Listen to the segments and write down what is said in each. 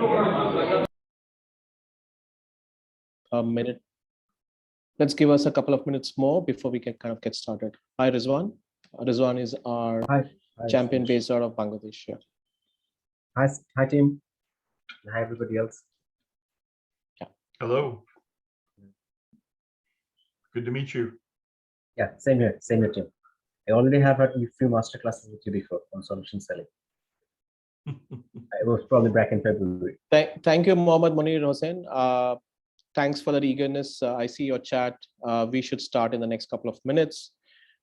A minute. Let's give us a couple of minutes more before we can kind of get started. Hi, Rizwan. Rizwan is our champion based out of Bangladesh. Yeah. Hi, team. Hi, everybody else. Yeah. Hello. Good to meet you. Yeah, same here, Tim. I already have had a few masterclasses with you before on solution selling. I was probably back in February. Thank you, Mohammad Munir Hossain. Thanks for that eagerness. I see your chat. We should start in the next couple of minutes.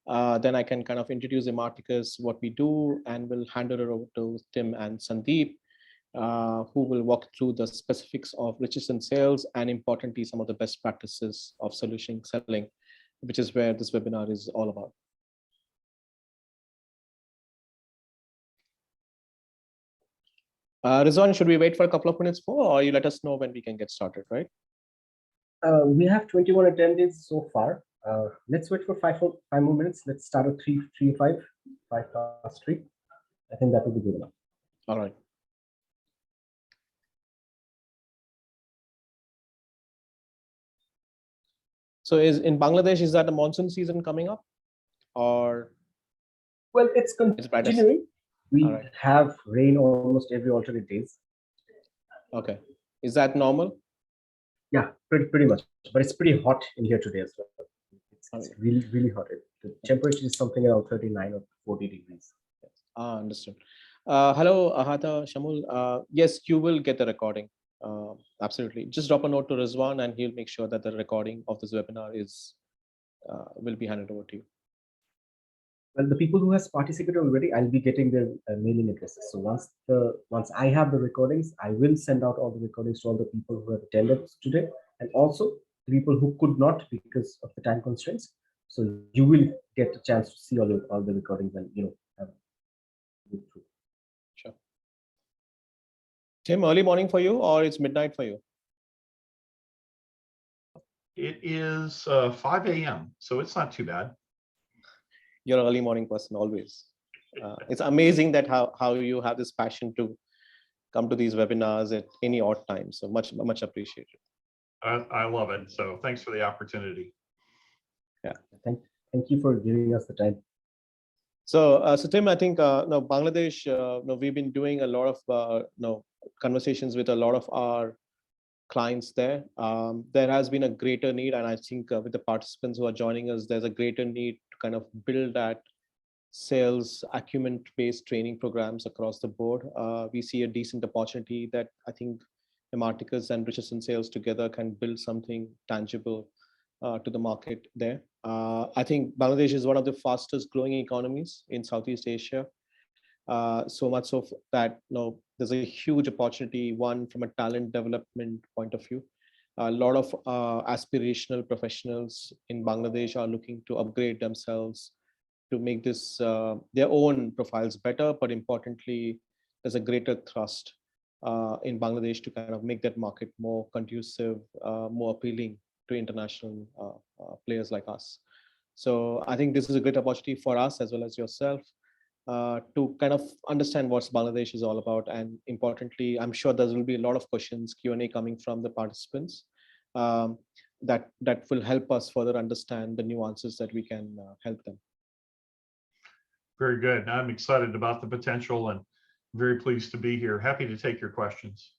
Then I can kind of introduce Imarticus, what we do, and we'll hand it over to Tim and Sandeep, who will walk through the specifics of Richardson sales and importantly, some of the best practices of solution selling, which is where this webinar is all about. Rizwan, should we wait for a couple of minutes more, or you let us know when we can get started, right? We have 21 attendees so far. Let's wait for five more minutes. Let's start at 5 past 3. I think that will be good enough. All right. So in Bangladesh, is that the monsoon season coming up, or? Well, it's continuing. We have rain almost every alternate days. Okay. Is that normal? Yeah, pretty much. But it's pretty hot in here today as well. It's really, really hot. The temperature is something around 39 or 40 degrees. Understood. Hello, Ahata, Shamul. Yes, you will get the recording. Absolutely. Just drop a note to Rizwan and he'll make sure that the recording of this webinar will be handed over to you. Well, the people who has participated already, I'll be getting their mailing addresses. So once I have the recordings, I will send out all the recordings to all the people who have attended today, and also the people who could not because of the time constraints. So you will get a chance to see all the recordings and have go through. Sure. Tim, early morning for you, or it's midnight for you? It is 5 a.m., so it's not too bad. You're an early morning person always. It's amazing that how you have this passion to come to these webinars at any odd time. So much appreciated. I love it. So thanks for the opportunity. Yeah. Thank you for giving us the time. So Tim, I think Bangladesh. We've been doing a lot of conversations with a lot of our clients there. There has been a greater need, and I think with the participants who are joining us, there's a greater need to kind of build that sales acumen-based training programs across the board. We see a decent opportunity that I think Imarticus and Richardson Sales together can build something tangible to the market there. I think Bangladesh is one of the fastest growing economies in Southeast Asia. So much so that there's a huge opportunity, one from a talent development point of view. A lot of aspirational professionals in Bangladesh are looking to upgrade themselves to make this their own profiles better, but importantly, there's a greater thrust in Bangladesh to kind of make that market more conducive, more appealing to international players like us. So I think this is a great opportunity for us as well as yourself to kind of understand what Bangladesh is all about. And importantly, I'm sure there will be a lot of questions, Q&A coming from the participants that will help us further understand the nuances that we can help them. Very good. I'm excited about the potential and very pleased to be here. Happy to take your questions.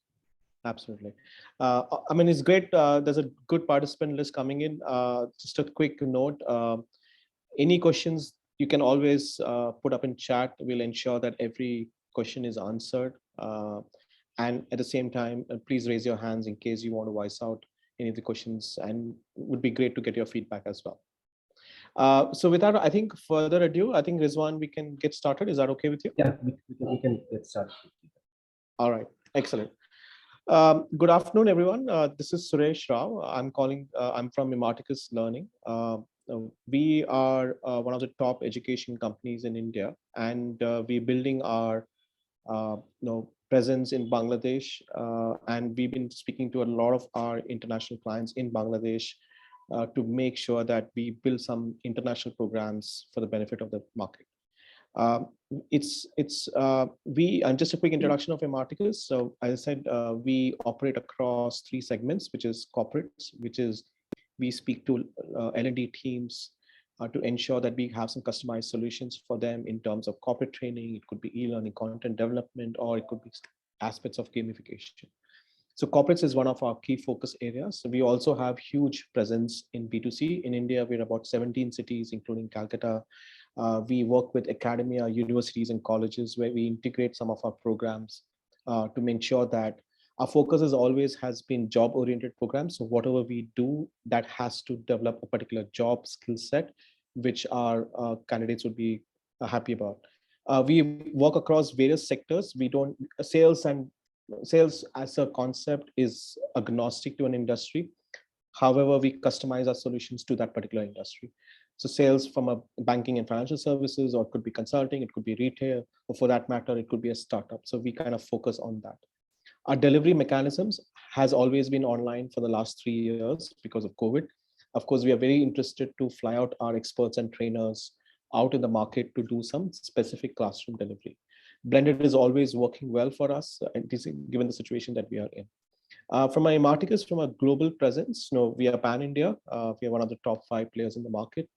Absolutely. I mean, it's great. There's a good participant list coming in. Just a quick note. Any questions you can always put up in chat. We'll ensure that every question is answered. And at the same time, please raise your hands in case you want to voice out any of the questions, and it would be great to get your feedback as well. So without, I think, further ado, I think, Rizwan, we can get started. Is that okay with you? Yeah, we can get started. All right, excellent. Good afternoon, everyone. This is Suresh Rao. I'm from Imarticus Learning. We are one of the top education companies in India, and we're building our presence in Bangladesh. And we've been speaking to a lot of our international clients in Bangladesh to make sure that we build some international programs for the benefit of the market. and just a quick introduction of Imarticus. So as I said, we operate across three segments, which is corporates, which is we speak to L&D teams to ensure that we have some customized solutions for them in terms of corporate training. It could be e-learning, content development, or it could be aspects of gamification. So corporates is one of our key focus areas. So we also have huge presence in B2C. In India, we're about 17 cities, including Calcutta. We work with academia, universities, and colleges where we integrate some of our programs to make sure that our focus is always has been job-oriented programs. So whatever we do, that has to develop a particular job skill set, which our candidates would be happy about. We work across various sectors. We don't sales as a concept is agnostic to an industry. However, we customize our solutions to that particular industry. So sales from a banking and financial services, or it could be consulting, it could be retail, or for that matter, it could be a startup. So we kind of focus on that. Our delivery mechanisms has always been online for the last 3 years because of COVID. Of course, we are very interested to fly out our experts and trainers out in the market to do some specific classroom delivery. Blended is always working well for us, given the situation that we are in. From my Imarticus, from a global presence, we are pan-India. We are one of the top 5 players in the market.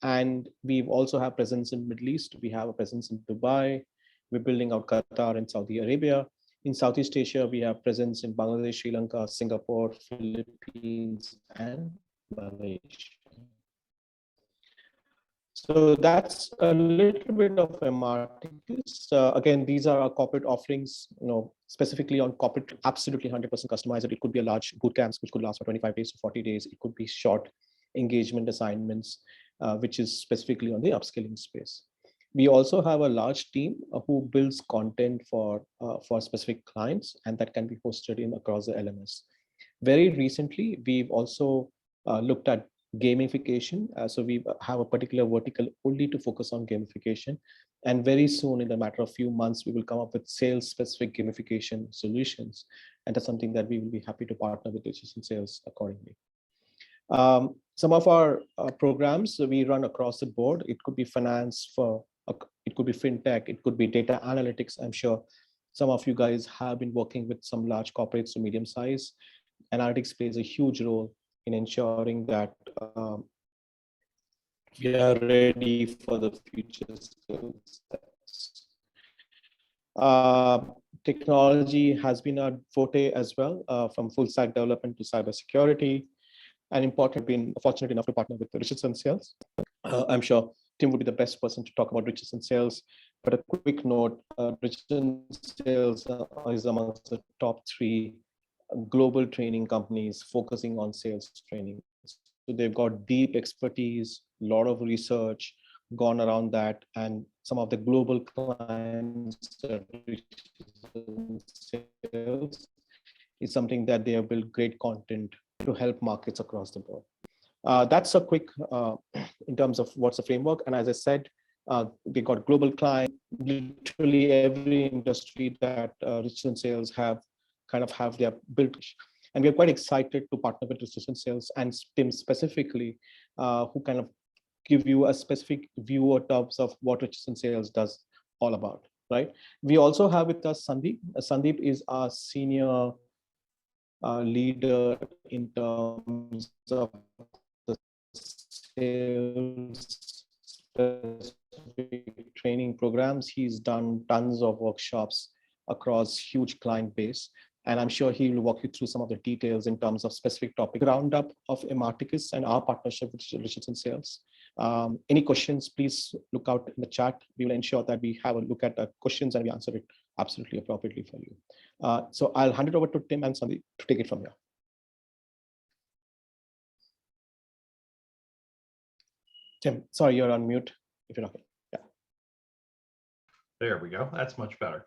And we also have presence in Middle East. We have a presence in Dubai. We're building out Qatar and Saudi Arabia. In Southeast Asia, we have presence in Bangladesh, Sri Lanka, Singapore, Philippines, and Malaysia. So that's a little bit of Imarticus. Again, these are our corporate offerings, specifically on corporate, absolutely 100% customized. It could be a large boot camps, which could last for 25 days to 40 days. It could be short engagement assignments, which is specifically on the upskilling space. We also have a large team who builds content for specific clients, and that can be hosted in across the LMS. Very recently, we've also looked at gamification. So we have a particular vertical only to focus on gamification. And very soon, in a matter of few months, we will come up with sales-specific gamification solutions. And that's something that we will be happy to partner with Richardson Sales accordingly. Some of our programs we run across the board. It could be finance, it could be fintech, it could be data analytics. I'm sure some of you guys have been working with some large corporates to medium size. Analytics plays a huge role in ensuring that we are ready for the future skill sets. Technology has been a forte as well, from full stack development to cybersecurity. And important, been fortunate enough to partner with Richardson Sales. I'm sure Tim would be the best person to talk about Richardson Sales. But a quick note, Richardson Sales is amongst the top 3 global training companies focusing on sales training. So they've got deep expertise, a lot of research gone around that, and some of the global clients that Richardson Sales is something that they have built great content to help markets across the board. That's a quick in terms of what's the framework. And as I said, they got global clients, literally every industry that Richardson Sales have their built. And we're quite excited to partner with Richardson Sales and Tim specifically, who kind of give you a specific view in terms of what Richardson Sales does all about, right? We also have with us Sandeep. Sandeep is our senior leader in terms of the sales specific training programs. He's done tons of workshops across huge client base, and I'm sure he will walk you through some of the details in terms of specific topic roundup of Imarticus and our partnership with Richardson Sales. Any questions, please look out in the chat. We will ensure that we have a look at the questions and we answer it absolutely appropriately for you. So I'll hand it over to Tim and Sandeep to take it from here. Tim, sorry, you're on mute if you're not. Yeah. There we go. That's much better.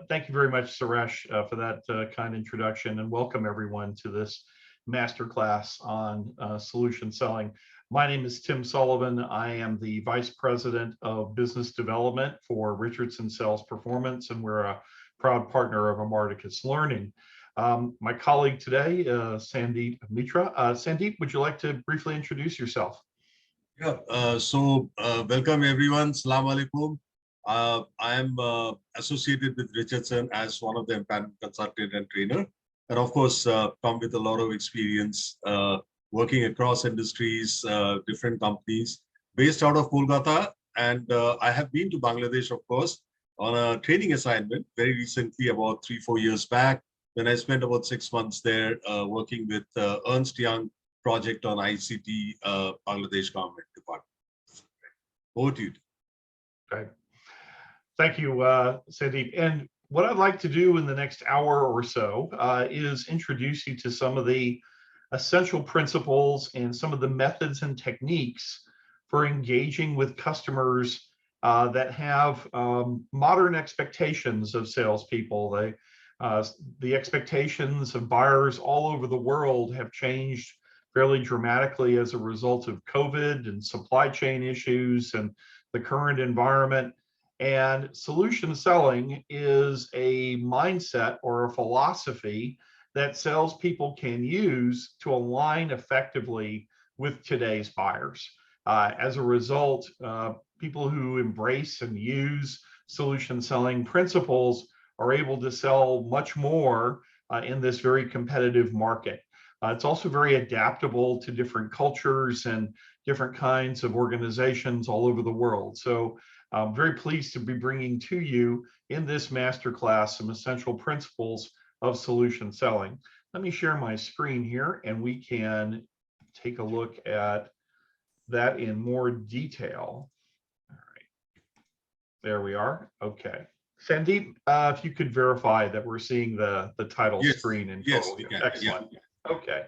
Thank you very much, Suresh, for that kind introduction, and welcome everyone to this masterclass on solution selling. My name is Tim Sullivan. I am the Vice President of Business Development for Richardson Sales Performance, and we're a proud partner of Imarticus Learning. My colleague today, Sandeep Mitra. Sandeep, would you like to briefly introduce yourself? Yeah, welcome everyone. Assalamu alaikum. I am associated with Richardson as one of the empowerment consultant and trainer, and of course, come with a lot of experience working across industries, different companies, based out of Kolkata. And I have been to Bangladesh, of course, on a training assignment very recently, about 3-4 years back, when I spent about 6 months there working with Ernst Young project on ICT, Bangladesh government department. Over to you. Okay. Thank you, Sandeep. And what I'd like to do in the next hour or so is introduce you to some of the essential principles and some of the methods and techniques for engaging with customers that have modern expectations of salespeople. The expectations of buyers all over the world have changed fairly dramatically as a result of COVID and supply chain issues and the current environment. And solution selling is a mindset or a philosophy that salespeople can use to align effectively with today's buyers. As a result, people who embrace and use solution selling principles are able to sell much more in this very competitive market. It's also very adaptable to different cultures and different kinds of organizations all over the world. So I'm very pleased to be bringing to you in this masterclass some essential principles of solution selling. Let me share my screen here and we can take a look at that in more detail. All right, there we are. Okay. Sandeep, if you could verify that we're seeing the title screen in total. Yes, Excellent. Yeah. Okay.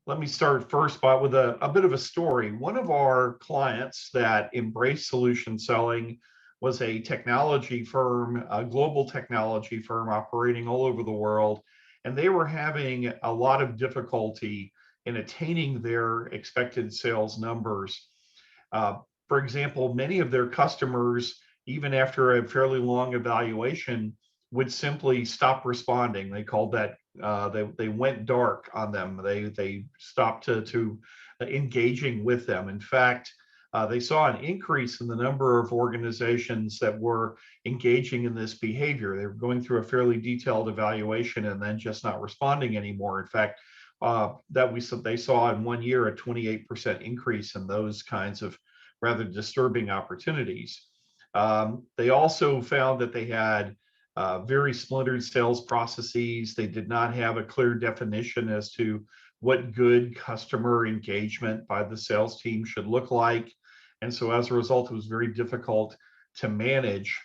Let me start first with a bit of a story. One of our clients that embraced solution selling was a technology firm, a global technology firm operating all over the world, and they were having a lot of difficulty in attaining their expected sales numbers. For example, many of their customers, even after a fairly long evaluation, would simply stop responding. They called that they went dark on them. They stopped to engaging with them. In fact, they saw an increase in the number of organizations that were engaging in this behavior. They were going through a fairly detailed evaluation and then just not responding anymore. In fact, they saw in 1 year a 28% increase in those kinds of rather disturbing opportunities. They also found that they had very splintered sales processes. They did not have a clear definition as to what good customer engagement by the sales team should look like. And so as a result, it was very difficult to manage.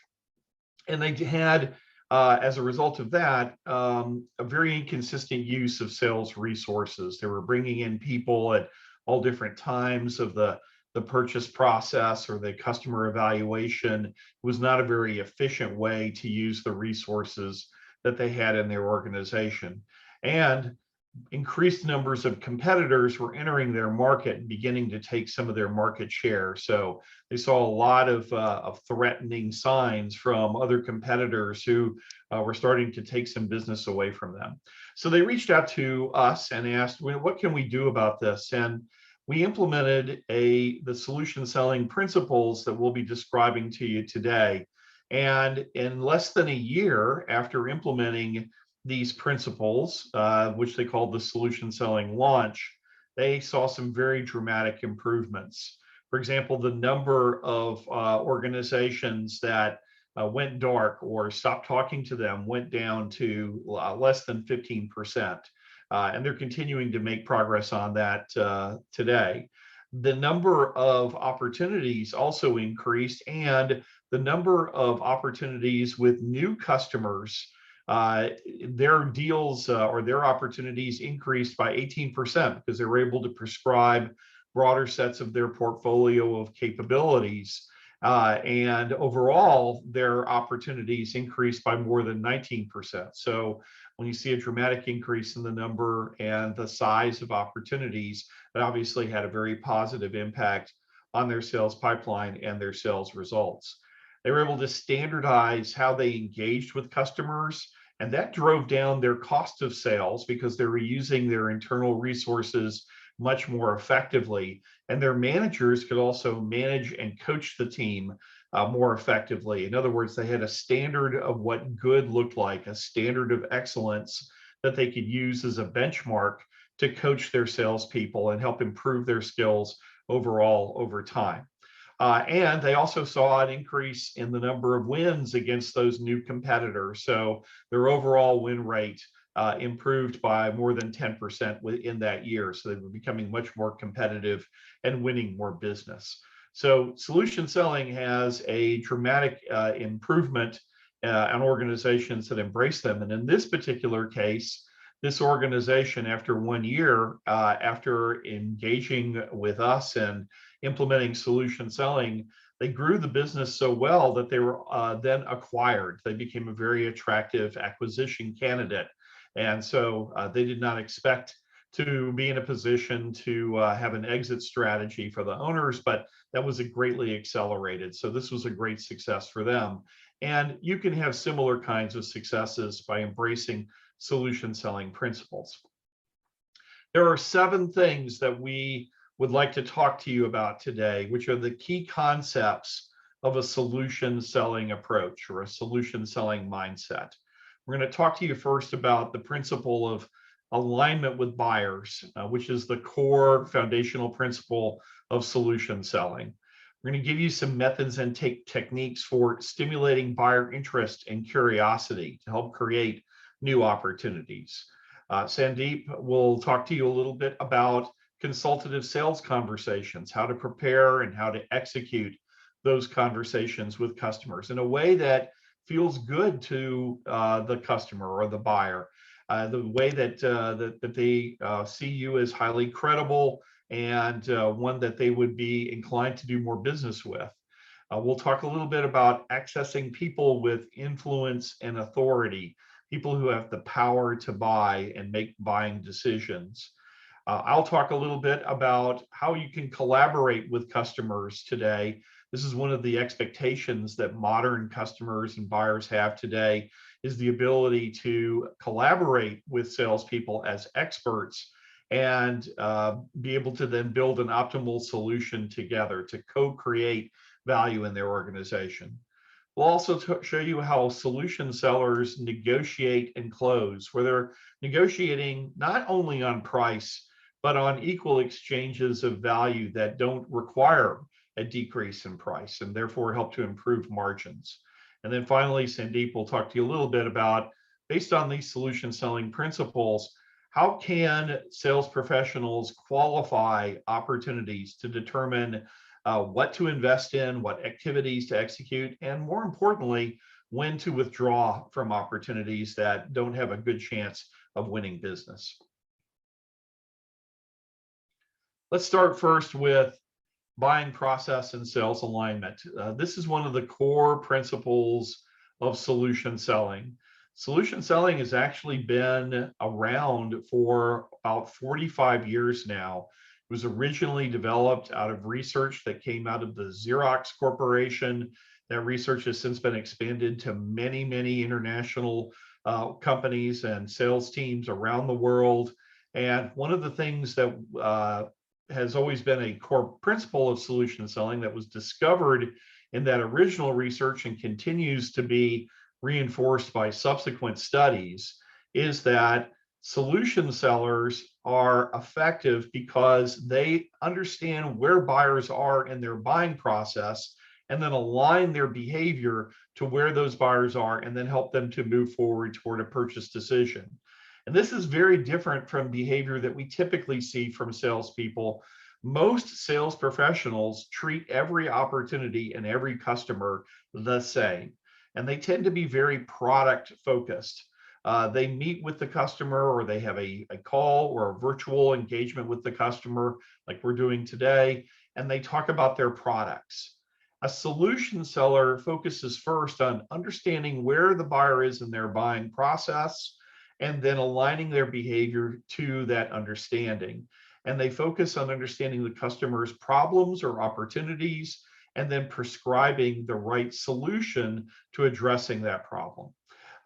And they had, as a result of that, a very inconsistent use of sales resources. They were bringing in people at all different times of the purchase process or the customer evaluation. It was not a very efficient way to use the resources that they had in their organization. And increased numbers of competitors were entering their market and beginning to take some of their market share. So they saw a lot of threatening signs from other competitors who were starting to take some business away from them. So they reached out to us and asked, well, what can we do about this? And we implemented the solution selling principles that we'll be describing to you today. And in less than a year after implementing these principles, which they called the solution selling launch, they saw some very dramatic improvements. For example, the number of organizations that went dark or stopped talking to them went down to less than 15%. And they're continuing to make progress on that today. The number of opportunities also increased, and the number of opportunities with new customers, their deals or their opportunities increased by 18% because they were able to prescribe broader sets of their portfolio of capabilities. And overall, their opportunities increased by more than 19%. So when you see a dramatic increase in the number and the size of opportunities, it obviously had a very positive impact on their sales pipeline and their sales results. They were able to standardize how they engaged with customers, and that drove down their cost of sales because they were using their internal resources much more effectively. And their managers could also manage and coach the team more effectively. In other words, they had a standard of what good looked like, a standard of excellence that they could use as a benchmark to coach their salespeople and help improve their skills overall over time. And they also saw an increase in the number of wins against those new competitors. So their overall win rate improved by more than 10% within that year. So they were becoming much more competitive and winning more business. So solution selling has a dramatic improvement on organizations that embrace them. And in this particular case, this organization, after 1 year, after engaging with us and implementing solution selling, they grew the business so well that they were then acquired. They became a very attractive acquisition candidate. And so they did not expect to be in a position to have an exit strategy for the owners, but that was greatly accelerated. So this was a great success for them. And you can have similar kinds of successes by embracing solution selling principles. There are 7 things that we would like to talk to you about today, which are the key concepts of a solution selling approach or a solution selling mindset. We're going to talk to you first about the principle of alignment with buyers, which is the core foundational principle of solution selling. We're going to give you some methods and techniques for stimulating buyer interest and curiosity to help create new opportunities. Sandeep will talk to you a little bit about consultative sales conversations, how to prepare and how to execute those conversations with customers in a way that feels good to the customer or the buyer, the way that that they see you as highly credible and one that they would be inclined to do more business with. We'll talk a little bit about accessing people with influence and authority, people who have the power to buy and make buying decisions. I'll talk a little bit about how you can collaborate with customers today. This is one of the expectations that modern customers and buyers have today, is the ability to collaborate with salespeople as experts and be able to then build an optimal solution together to co-create value in their organization. We'll also show you how solution sellers negotiate and close, where they're negotiating not only on price, but on equal exchanges of value that don't require a decrease in price and therefore help to improve margins. And then finally, Sandeep will talk to you a little bit about, based on these solution selling principles, how can sales professionals qualify opportunities to determine what to invest in, what activities to execute, and more importantly, when to withdraw from opportunities that don't have a good chance of winning business. Let's start first with buying process and sales alignment. This is one of the core principles of solution selling. Solution selling has actually been around for about 45 years now. It was originally developed out of research that came out of the Xerox Corporation. That research has since been expanded to many, many international companies and sales teams around the world. And one of the things that has always been a core principle of solution selling that was discovered in that original research and continues to be reinforced by subsequent studies is that solution sellers are effective because they understand where buyers are in their buying process and then align their behavior to where those buyers are and then help them to move forward toward a purchase decision. And this is very different from behavior that we typically see from salespeople. Most sales professionals treat every opportunity and every customer the same, and they tend to be very product focused. They meet with the customer, or they have a call or a virtual engagement with the customer like we're doing today, and they talk about their products. A solution seller focuses first on understanding where the buyer is in their buying process, and then aligning their behavior to that understanding. And they focus on understanding the customer's problems or opportunities, and then prescribing the right solution to addressing that problem.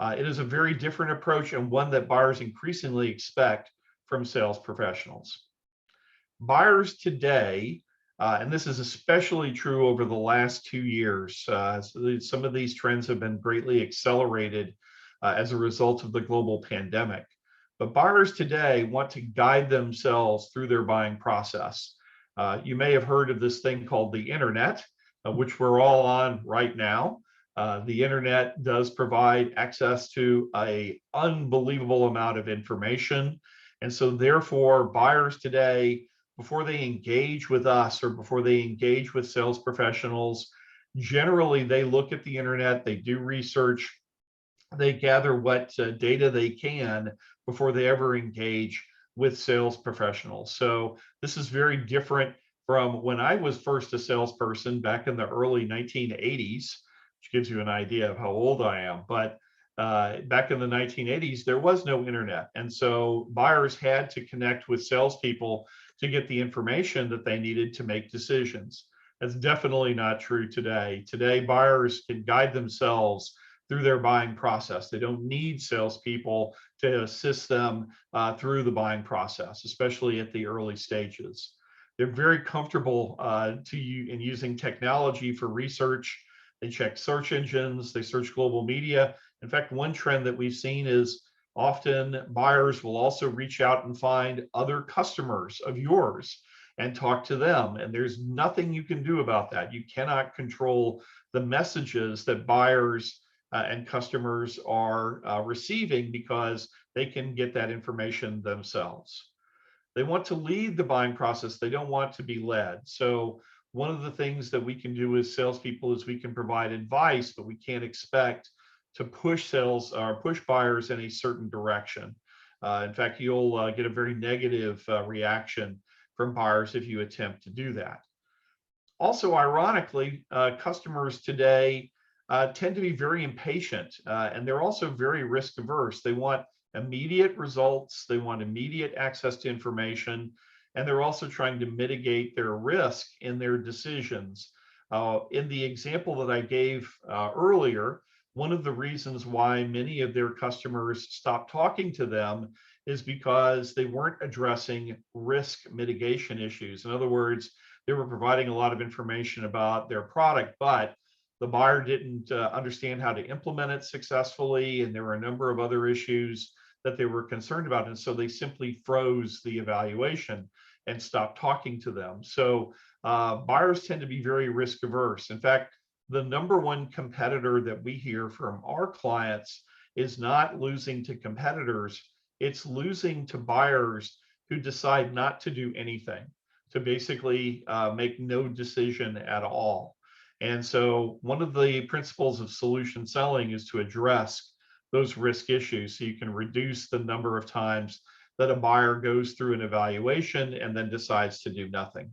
It is a very different approach, and one that buyers increasingly expect from sales professionals. Buyers today And this is especially true over the last 2 years. So some of these trends have been greatly accelerated as a result of the global pandemic. But buyers today want to guide themselves through their buying process. You may have heard of this thing called the internet, which we're all on right now. The internet does provide access to an unbelievable amount of information. And so therefore, buyers today, before they engage with us or before they engage with sales professionals, generally they look at the internet, they do research, they gather what data they can before they ever engage with sales professionals. So this is very different from when I was first a salesperson back in the early 1980s, which gives you an idea of how old I am. But back in the 1980s, there was no internet. And so buyers had to connect with salespeople to get the information that they needed to make decisions. That's definitely not true today. Today, buyers can guide themselves through their buying process. They don't need salespeople to assist them through the buying process, especially at the early stages. They're very comfortable in using technology for research. They check search engines, they search global media. In fact, one trend that we've seen is often buyers will also reach out and find other customers of yours and talk to them. And there's nothing you can do about that. You cannot control the messages that buyers and customers are receiving because they can get that information themselves. They want to lead the buying process. They don't want to be led. So one of the things that we can do as salespeople is we can provide advice, but we can't expect to push sales or push buyers in a certain direction. In fact, you'll get a very negative reaction from buyers if you attempt to do that. Also, ironically, customers today tend to be very impatient, and they're also very risk averse. They want immediate results, they want immediate access to information, and they're also trying to mitigate their risk in their decisions. In the example that I gave earlier, one of the reasons why many of their customers stopped talking to them is because they weren't addressing risk mitigation issues. In other words, they were providing a lot of information about their product, but the buyer didn't understand how to implement it successfully, and there were a number of other issues that they were concerned about, and so they simply froze the evaluation and stopped talking to them. So buyers tend to be very risk averse. In fact, the number one competitor that we hear from our clients is not losing to competitors, it's losing to buyers who decide not to do anything, to basically make no decision at all. And so one of the principles of solution selling is to address those risk issues so you can reduce the number of times that a buyer goes through an evaluation and then decides to do nothing.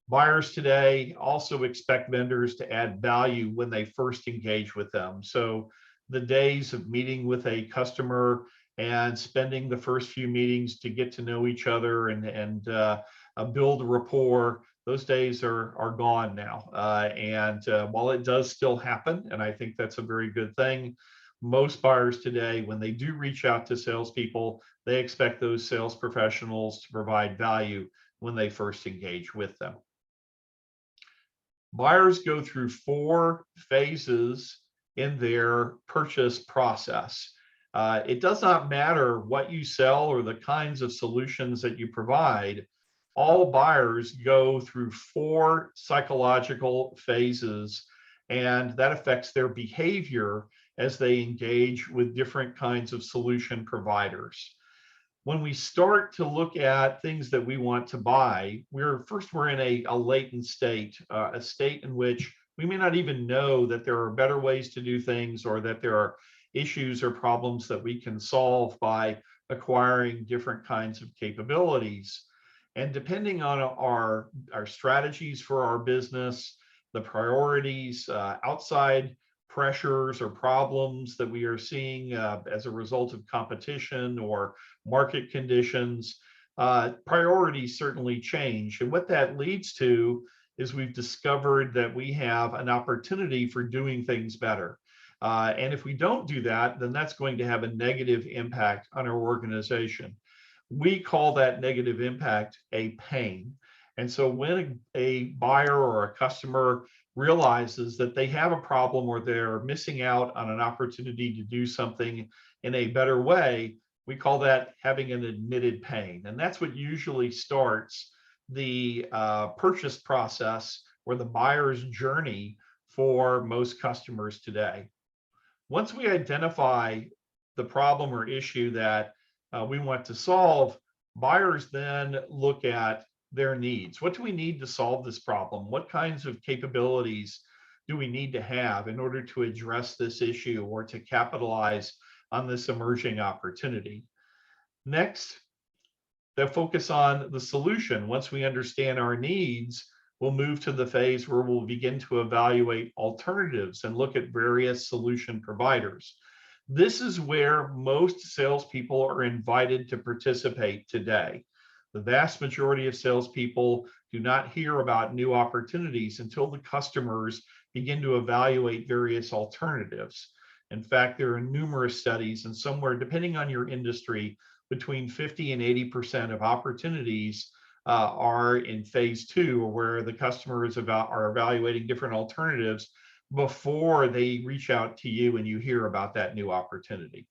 Buyers today also expect vendors to add value when they first engage with them. So the days of meeting with a customer and spending the first few meetings to get to know each other and build a rapport, those days are gone now. While it does still happen, and I think that's a very good thing, most buyers today, when they do reach out to salespeople, they expect those sales professionals to provide value when they first engage with them. Buyers go through 4 phases in their purchase process. It does not matter what you sell or the kinds of solutions that you provide. All buyers go through 4 psychological phases, and that affects their behavior as they engage with different kinds of solution providers. When we start to look at things that we want to buy, we're in a latent state, a state in which we may not even know that there are better ways to do things or that there are issues or problems that we can solve by acquiring different kinds of capabilities. And depending on our strategies for our business, the priorities, outside pressures or problems that we are seeing as a result of competition or market conditions, priorities certainly change. And what that leads to is we've discovered that we have an opportunity for doing things better. And if we don't do that, then that's going to have a negative impact on our organization. We call that negative impact a pain. And so when a buyer or a customer realizes that they have a problem or they're missing out on an opportunity to do something in a better way, we call that having an admitted pain. And that's what usually starts the purchase process or the buyer's journey for most customers today. Once we identify the problem or issue that we want to solve, buyers then look at their needs. What do we need to solve this problem? What kinds of capabilities do we need to have in order to address this issue or to capitalize on this emerging opportunity? Next, they'll focus on the solution. Once we understand our needs, we'll move to the phase where we'll begin to evaluate alternatives and look at various solution providers. This is where most salespeople are invited to participate today. The vast majority of salespeople do not hear about new opportunities until the customers begin to evaluate various alternatives. In fact, there are numerous studies, and somewhere, depending on your industry, between 50 and 80% of opportunities are in phase 2, where the customers are evaluating different alternatives before they reach out to you and you hear about that new opportunity.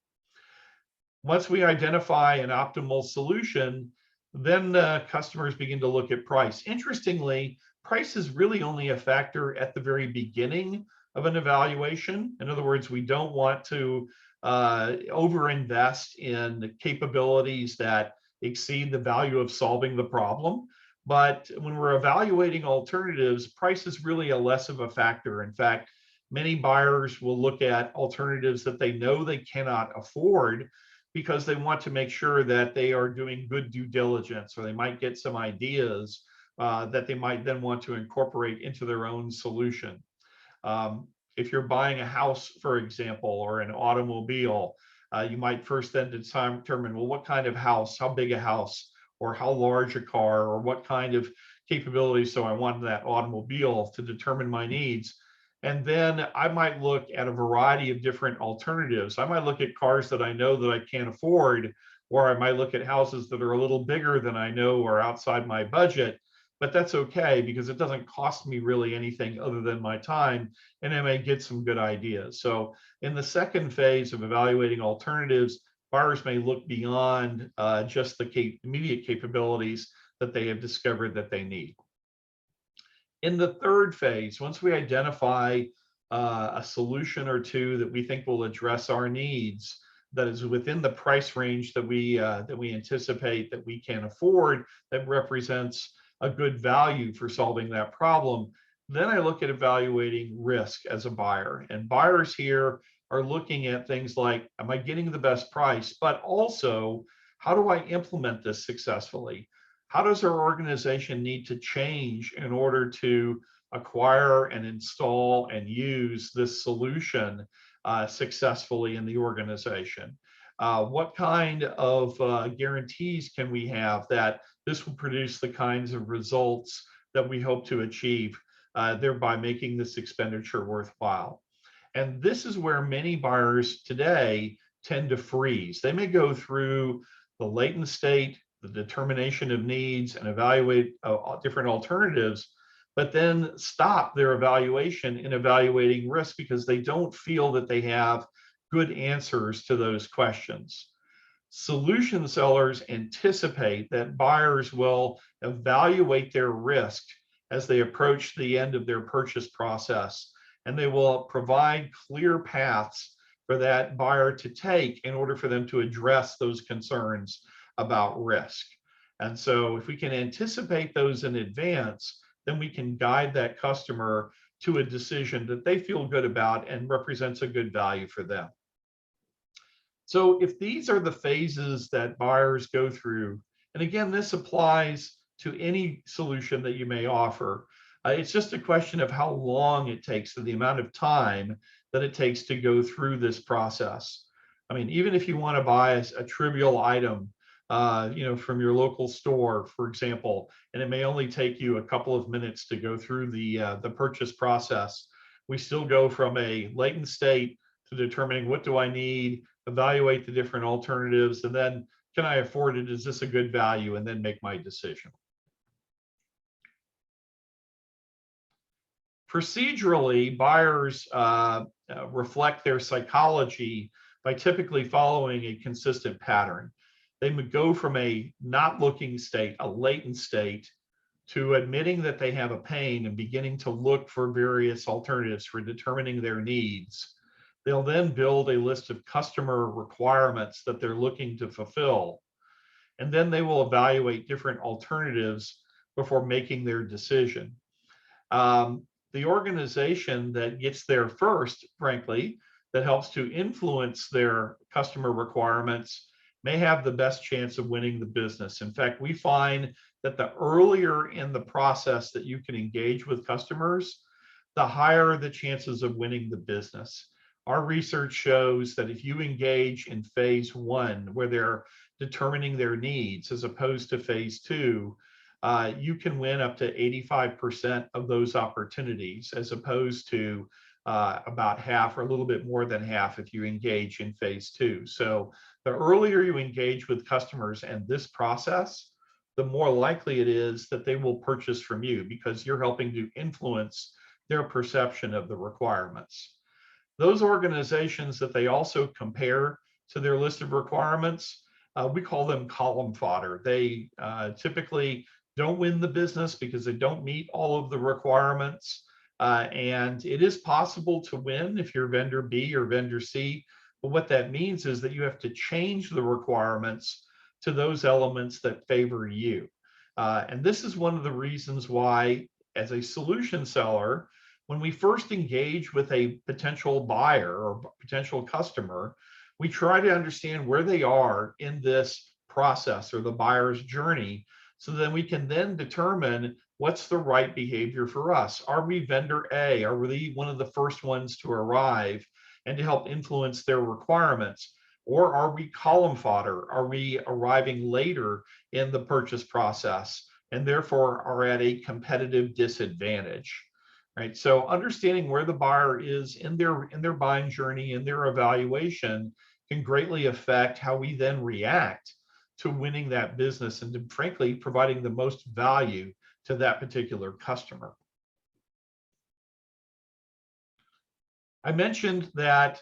Once we identify an optimal solution, then customers begin to look at price. Interestingly, price is really only a factor at the very beginning of an evaluation. In other words, we don't want to overinvest in capabilities that exceed the value of solving the problem. But when we're evaluating alternatives, price is really a less of a factor. In fact, many buyers will look at alternatives that they know they cannot afford because they want to make sure that they are doing good due diligence, or they might get some ideas that they might then want to incorporate into their own solution. If you're buying a house, for example, or an automobile, you might first then determine, well, what kind of house, how big a house, or how large a car, or what kind of capabilities do I want in that automobile to determine my needs. And then I might look at a variety of different alternatives. I might look at cars that I know that I can't afford, or I might look at houses that are a little bigger than I know are outside my budget. But that's okay, because it doesn't cost me really anything other than my time, and I may get some good ideas. So in the second phase of evaluating alternatives, buyers may look beyond just the immediate capabilities that they have discovered that they need. In the third phase, once we identify a solution or two that we think will address our needs, that is within the price range that we anticipate that we can afford, that represents a good value for solving that problem, then I look at evaluating risk as a buyer. And buyers here are looking at things like, am I getting the best price? But also, how do I implement this successfully? How does our organization need to change in order to acquire and install and use this solution successfully in the organization? What kind of guarantees can we have that this will produce the kinds of results that we hope to achieve, thereby making this expenditure worthwhile? And this is where many buyers today tend to freeze. They may go through the latent state, the determination of needs, and evaluate different alternatives, but then stop their evaluation in evaluating risk because they don't feel that they have good answers to those questions. Solution sellers anticipate that buyers will evaluate their risk as they approach the end of their purchase process, and they will provide clear paths for that buyer to take in order for them to address those concerns about risk. And so if we can anticipate those in advance, then we can guide that customer to a decision that they feel good about and represents a good value for them. So if these are the phases that buyers go through, and again, this applies to any solution that you may offer, it's just a question of how long it takes, the amount of time that it takes to go through this process. I mean, even if you want to buy a trivial item, from your local store, for example, and it may only take you a couple of minutes to go through the purchase process, we still go from a latent state to determining what do I need, evaluate the different alternatives, and then can I afford it? Is this a good value? And then make my decision. Procedurally, buyers reflect their psychology by typically following a consistent pattern. They would go from a not looking state, a latent state, to admitting that they have a pain and beginning to look for various alternatives for determining their needs. They'll then build a list of customer requirements that they're looking to fulfill. And then they will evaluate different alternatives before making their decision. The organization that gets there first, frankly, that helps to influence their customer requirements may have the best chance of winning the business. In fact, we find that the earlier in the process that you can engage with customers, the higher the chances of winning the business. Our research shows that if you engage in phase 1, where they're determining their needs, as opposed to phase 2, you can win up to 85% of those opportunities, as opposed to about half or a little bit more than half if you engage in phase 2. So the earlier you engage with customers and this process, the more likely it is that they will purchase from you, because you're helping to influence their perception of the requirements. Those organizations that they also compare to their list of requirements, we call them column fodder. They typically don't win the business because they don't meet all of the requirements. And it is possible to win if you're vendor B or vendor C. But what that means is that you have to change the requirements to those elements that favor you. And this is one of the reasons why, as a solution seller, when we first engage with a potential buyer or potential customer, we try to understand where they are in this process or the buyer's journey, so that we can then determine what's the right behavior for us. Are we vendor A? Are we one of the first ones to arrive and to help influence their requirements? Or are we column fodder? Are we arriving later in the purchase process and therefore are at a competitive disadvantage? Right. So understanding where the buyer is in their buying journey, in their evaluation, can greatly affect how we then react to winning that business and to, frankly, providing the most value to that particular customer. I mentioned that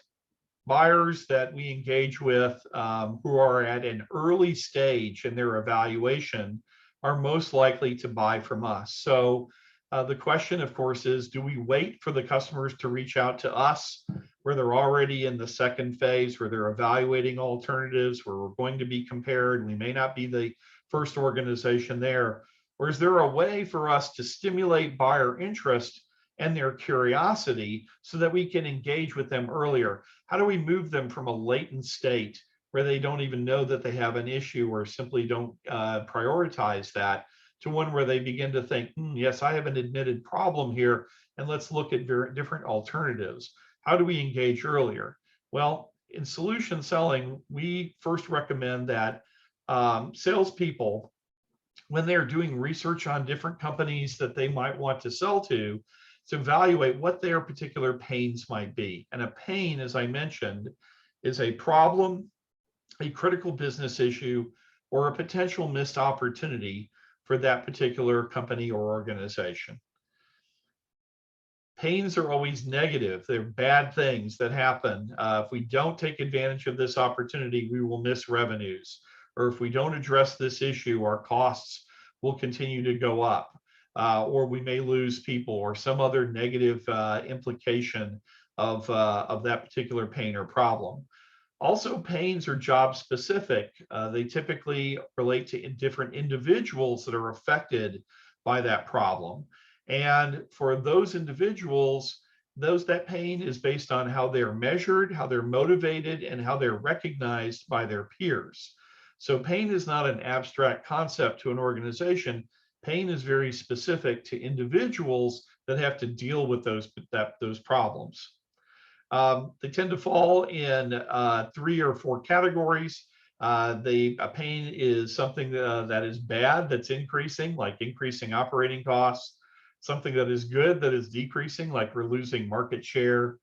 buyers that we engage with who are at an early stage in their evaluation are most likely to buy from us. So the question, of course, is, do we wait for the customers to reach out to us where they're already in the second phase, where they're evaluating alternatives, where we're going to be compared, and we may not be the first organization there? Or is there a way for us to stimulate buyer interest and their curiosity so that we can engage with them earlier? How do we move them from a latent state where they don't even know that they have an issue or simply don't prioritize that, to one where they begin to think, yes, I have an admitted problem here, and let's look at different alternatives? How do we engage earlier? Well, in solution selling, we first recommend that salespeople, when they're doing research on different companies that they might want to sell to evaluate what their particular pains might be. And a pain, as I mentioned, is a problem, a critical business issue, or a potential missed opportunity for that particular company or organization. Pains are always negative. They're bad things that happen. If we don't take advantage of this opportunity, we will miss revenues. Or if we don't address this issue, our costs will continue to go up. Or we may lose people, or some other negative implication of that particular pain or problem. Also, pains are job specific. They typically relate to different individuals that are affected by that problem. And for those individuals, that pain is based on how they're measured, how they're motivated, and how they're recognized by their peers. So pain is not an abstract concept to an organization. Pain is very specific to individuals that have to deal with those problems. They tend to fall in 3 or 4 categories. A pain is something that is bad, that's increasing, like increasing operating costs. Something that is good, that is decreasing, like we're losing market share.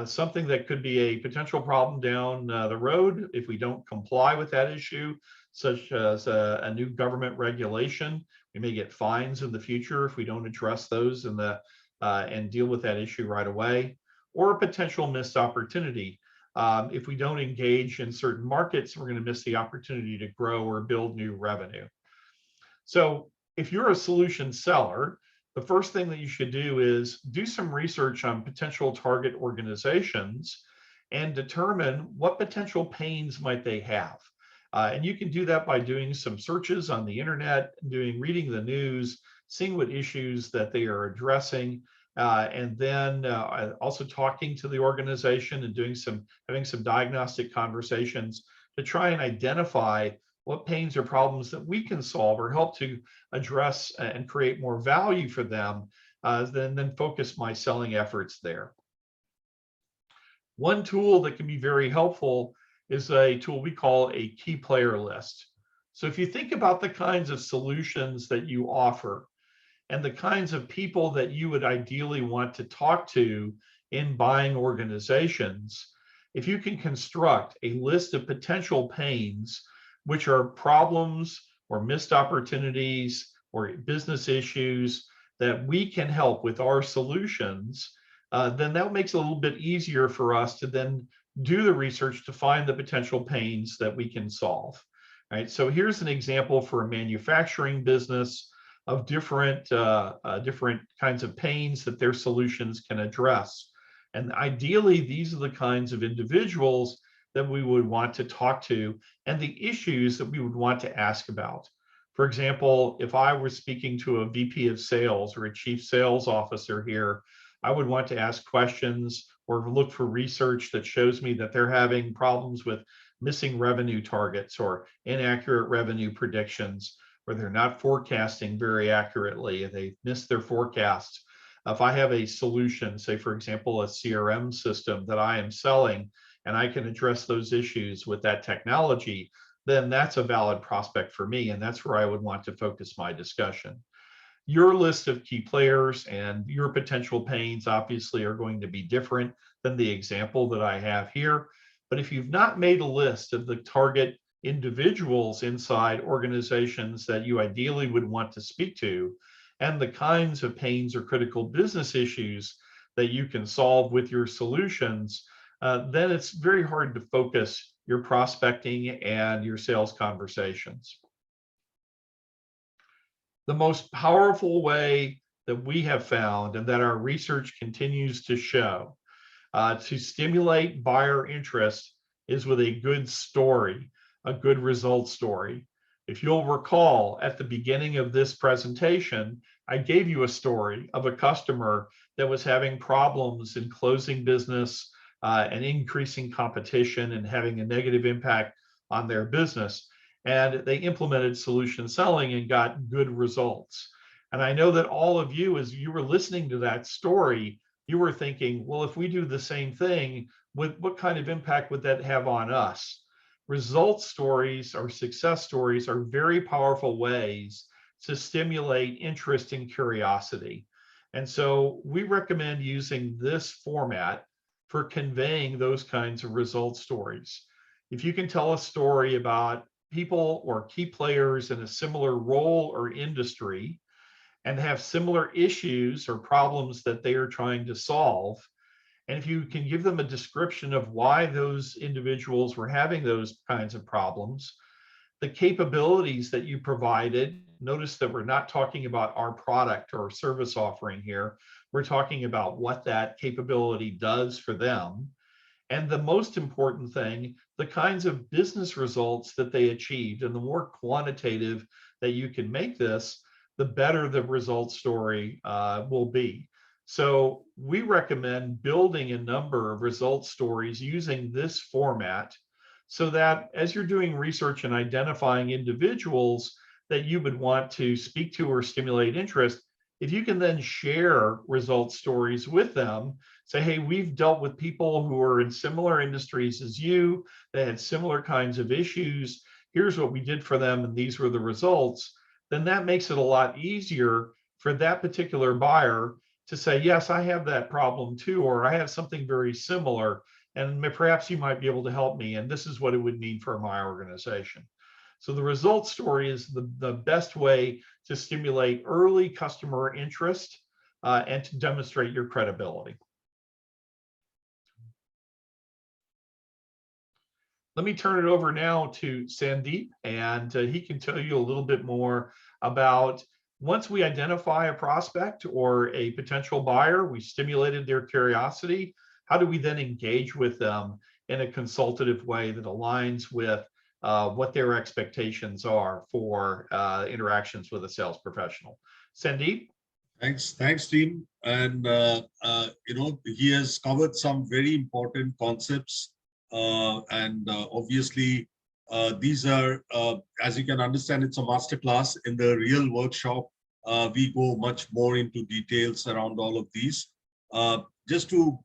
Something that could be a potential problem down the road if we don't comply with that issue, such as a new government regulation. We may get fines in the future if we don't address those in the and deal with that issue right away, or a potential missed opportunity. If we don't engage in certain markets, we're going to miss the opportunity to grow or build new revenue. So if you're a solution seller, the first thing that you should do is do some research on potential target organizations and determine what potential pains might they have. And you can do that by doing some searches on the internet, reading the news, seeing what issues that they are addressing, and then also talking to the organization and having some diagnostic conversations to try and identify what pains or problems that we can solve or help to address and create more value for them, then focus my selling efforts there. One tool that can be very helpful is a tool we call a key player list. So if you think about the kinds of solutions that you offer and the kinds of people that you would ideally want to talk to in buying organizations, if you can construct a list of potential pains, which are problems or missed opportunities or business issues that we can help with our solutions, then that makes it a little bit easier for us to then do the research to find the potential pains that we can solve. Right. So here's an example for a manufacturing business of different kinds of pains that their solutions can address. And ideally, these are the kinds of individuals that we would want to talk to and the issues that we would want to ask about. For example, if I were speaking to a VP of sales or a chief sales officer here, I would want to ask questions or look for research that shows me that they're having problems with missing revenue targets or inaccurate revenue predictions, or they're not forecasting very accurately and they've missed their forecasts. If I have a solution, say, for example, a CRM system that I am selling, and I can address those issues with that technology, then that's a valid prospect for me. And that's where I would want to focus my discussion. Your list of key players and your potential pains obviously are going to be different than the example that I have here. But if you've not made a list of the target individuals inside organizations that you ideally would want to speak to, and the kinds of pains or critical business issues that you can solve with your solutions, then it's very hard to focus your prospecting and your sales conversations. The most powerful way that we have found and that our research continues to show to stimulate buyer interest is with a good story, a good result story. If you'll recall, at the beginning of this presentation, I gave you a story of a customer that was having problems in closing business and increasing competition and having a negative impact on their business. And they implemented solution selling and got good results. And I know that all of you, as you were listening to that story, you were thinking, well, if we do the same thing, what kind of impact would that have on us? Result stories or success stories are very powerful ways to stimulate interest and curiosity. And so we recommend using this format for conveying those kinds of result stories. If you can tell a story about people or key players in a similar role or industry and have similar issues or problems that they are trying to solve, and if you can give them a description of why those individuals were having those kinds of problems, the capabilities that you provided, notice that we're not talking about our product or service offering here, we're talking about what that capability does for them. And the most important thing, the kinds of business results that they achieved. And the more quantitative that you can make this, the better the result story will be. So we recommend building a number of result stories using this format so that as you're doing research and identifying individuals that you would want to speak to or stimulate interest, if you can then share result stories with them, say, hey, we've dealt with people who are in similar industries as you, that had similar kinds of issues, here's what we did for them, and these were the results, then that makes it a lot easier for that particular buyer to say, yes, I have that problem too, or I have something very similar, and perhaps you might be able to help me, and this is what it would mean for my organization. So the result story is the best way to stimulate early customer interest and to demonstrate your credibility. Let me turn it over now to Sandeep, and he can tell you a little bit more about once we identify a prospect or a potential buyer, we stimulated their curiosity. How do we then engage with them in a consultative way that aligns with what their expectations are for interactions with a sales professional? Sandeep? Thanks, team. And he has covered some very important concepts, and obviously, these are, as you can understand, it's a masterclass. In the real workshop, we go much more into details around all of these. Just to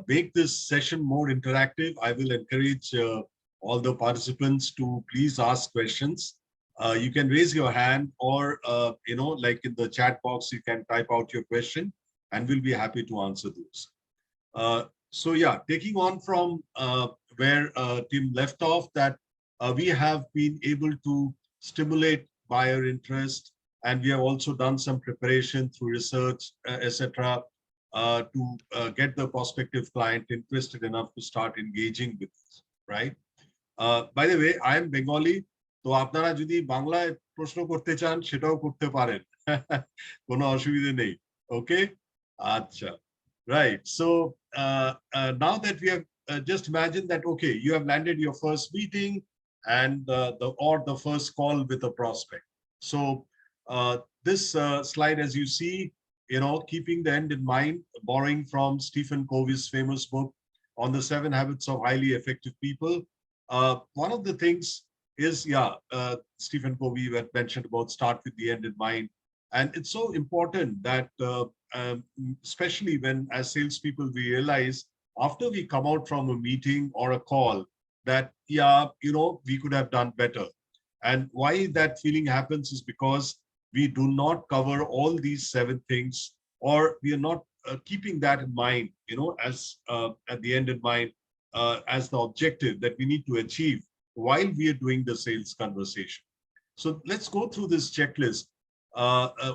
make this session more interactive, I will encourage all the participants to please ask questions. You can raise your hand, or like in the chat box, you can type out your question, and we'll be happy to answer those. So yeah, taking on from where Tim left off, that we have been able to stimulate buyer interest, and we have also done some preparation through research, etc., to get the prospective client interested enough to start engaging with us, right? By the way, I am Bengali. তো আপনারা যদি বাংলায় প্রশ্ন করতে চান সেটাও করতে পারেন, কোনো অসুবিধা নেই। ওকে, আচ্ছা, right. So now that we have just imagine that, okay, you have landed your first meeting and the first call with a prospect. So this slide, as you see, keeping the end in mind, borrowing from Stephen Covey's famous book on the 7 habits of highly effective people. One of the things is, Stephen Covey had mentioned about start with the end in mind. And it's so important that, especially when as salespeople, we realize after we come out from a meeting or a call that, we could have done better. And why that feeling happens is because we do not cover all these 7 things, or we are not keeping that in mind, as at the end in mind, as the objective that we need to achieve while we are doing the sales conversation. So let's go through this checklist.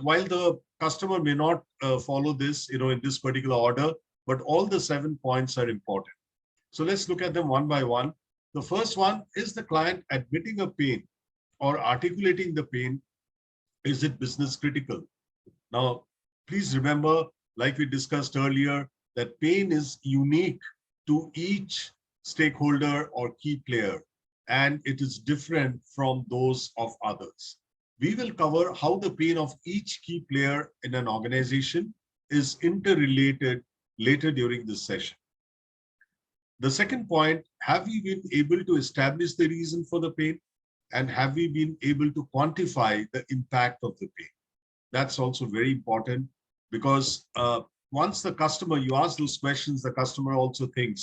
While the customer may not follow this, in this particular order, but all the 7 points are important. So let's look at them one by one. The first one is the client admitting a pain or articulating the pain. Is it business critical? Now, please remember, like we discussed earlier, that pain is unique to each stakeholder or key player, and it is different from those of others. We will cover how the pain of each key player in an organization is interrelated later during this session. The second point, have we been able to establish the reason for the pain? And have we been able to quantify the impact of the pain? That's also very important, because once the customer, you ask those questions, the customer also thinks,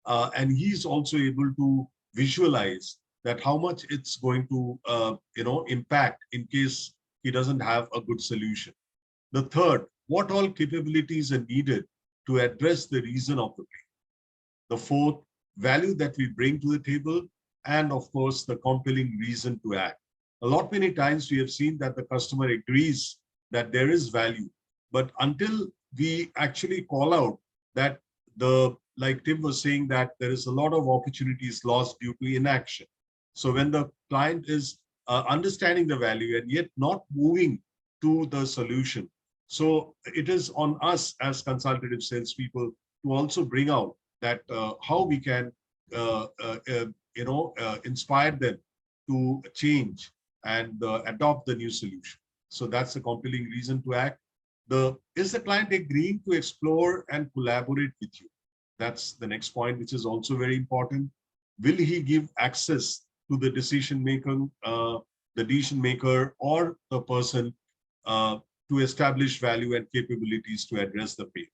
and he's also able to visualize that how much it's going to impact in case he doesn't have a good solution. The third, what all capabilities are needed to address the reason of the pain. The fourth, value that we bring to the table, and of course the compelling reason to act. A lot many times we have seen that the customer agrees that there is value, but until we actually call out that like Tim was saying, that there is a lot of opportunities lost due to inaction. So when the client is understanding the value and yet not moving to the solution, so it is on us as consultative salespeople to also bring out that how we can inspire them to change and adopt the new solution. So that's a compelling reason to act. Is the client agreeing to explore and collaborate with you? That's the next point, which is also very important. Will he give access to the decision maker or the person to establish value and capabilities to address the pain?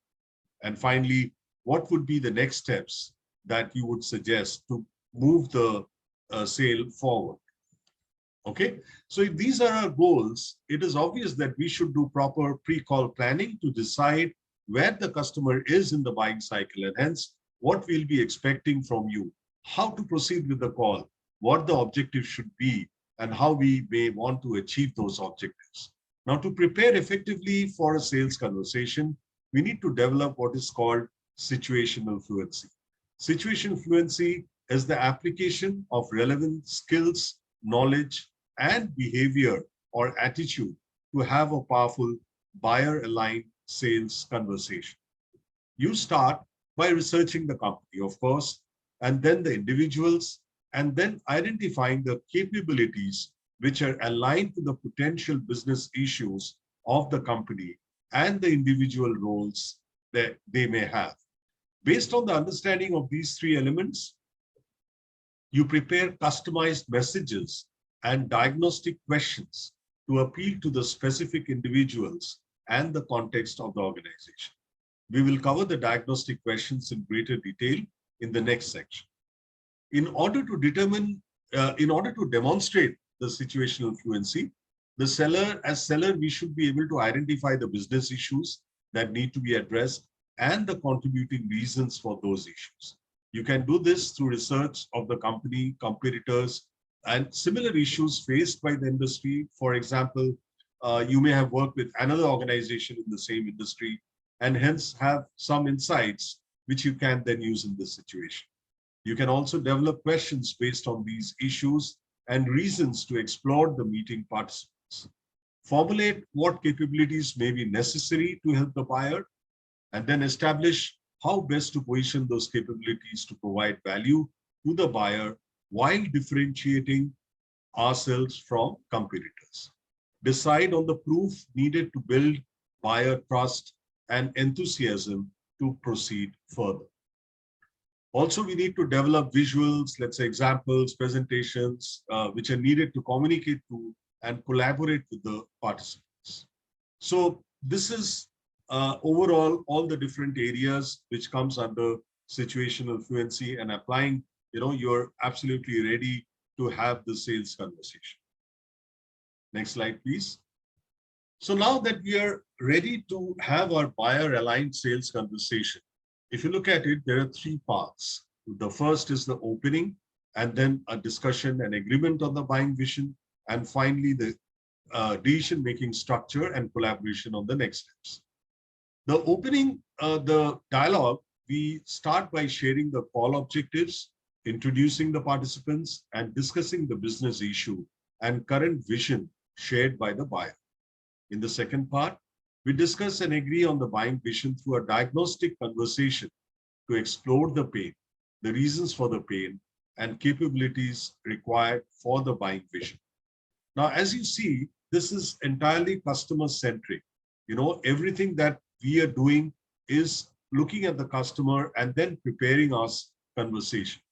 And finally, what would be the next steps that you would suggest to move the sale forward? Okay, so if these are our goals, it is obvious that we should do proper pre-call planning to decide where the customer is in the buying cycle, and hence what we'll be expecting from you, how to proceed with the call, what the objective should be, and how we may want to achieve those objectives. Now, to prepare effectively for a sales conversation, we need to develop what is called situational fluency. Situational fluency is the application of relevant skills, knowledge, and behavior or attitude to have a powerful buyer-aligned sales conversation. You start by researching the company, of course, and then the individuals, and then identifying the capabilities which are aligned to the potential business issues of the company and the individual roles that they may have. Based on the understanding of these three elements, you prepare customized messages and diagnostic questions to appeal to the specific individuals and the context of the organization. We will cover the diagnostic questions in greater detail in the next section. In order to demonstrate the situational fluency, as seller, we should be able to identify the business issues that need to be addressed and the contributing reasons for those issues. You can do this through research of the company, competitors, and similar issues faced by the industry. For example, you may have worked with another organization in the same industry and hence have some insights which you can then use in this situation. You can also develop questions based on these issues and reasons to explore the meeting participants. Formulate what capabilities may be necessary to help the buyer, and then establish how best to position those capabilities to provide value to the buyer while differentiating ourselves from competitors. Decide on the proof needed to build buyer trust and enthusiasm to proceed further. Also, we need to develop visuals, let's say examples, presentations, which are needed to communicate to and collaborate with the participants. So this is overall all the different areas which comes under situational fluency, and applying, you're absolutely ready to have the sales conversation. Next slide, please. So now that we are ready to have our buyer-aligned sales conversation, if you look at it, there are three parts. The first is the opening, and then a discussion and agreement on the buying vision, and finally the decision-making structure and collaboration on the next steps. The opening, the dialogue, we start by sharing the call objectives, introducing the participants, and discussing the business issue and current vision shared by the buyer. In the second part, we discuss and agree on the buying vision through a diagnostic conversation to explore the pain, the reasons for the pain, and capabilities required for the buying vision. Now, as you see, this is entirely customer-centric. Everything that we are doing is looking at the customer and then preparing our conversation.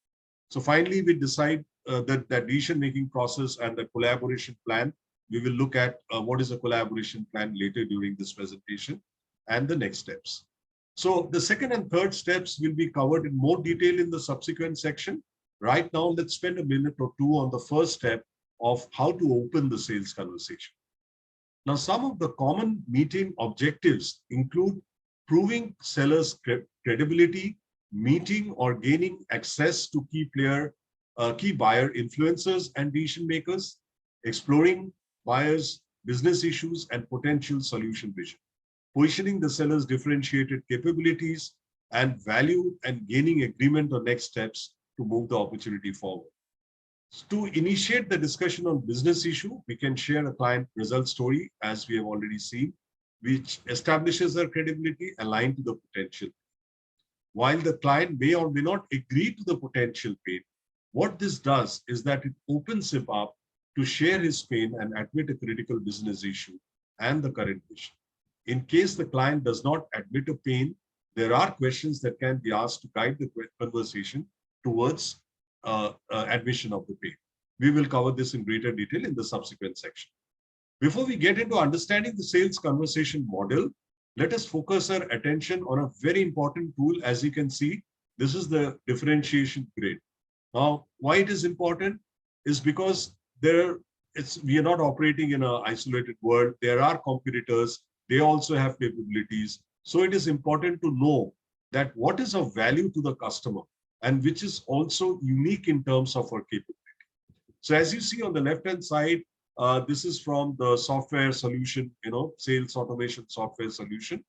So finally, we decide that decision-making process and the collaboration plan. We will look at what is a collaboration plan later during this presentation and the next steps. So the second and third steps will be covered in more detail in the subsequent section. Right now, let's spend a minute or two on the first step of how to open the sales conversation. Now, some of the common meeting objectives include proving sellers' credibility, meeting or gaining access to key buyer influencers and decision makers, exploring buyers' business issues and potential solution vision, positioning the seller's differentiated capabilities and value, and gaining agreement on next steps to move the opportunity forward. To initiate the discussion on business issue, we can share a client result story, as we have already seen, which establishes their credibility aligned to the potential. While the client may or may not agree to the potential pain, what this does is that it opens him up to share his pain and admit a critical business issue and the current vision. In case the client does not admit a pain, there are questions that can be asked to guide the conversation towards admission of the pain. We will cover this in greater detail in the subsequent section. Before we get into understanding the sales conversation model, let us focus our attention on a very important tool. As you can see, this is the differentiation grid. Now, why it is important is because we are not operating in an isolated world. There are competitors. They also have capabilities. So it is important to know that what is of value to the customer and which is also unique in terms of our capability. So as you see on the left-hand side, This is from the software solution, sales automation software solution.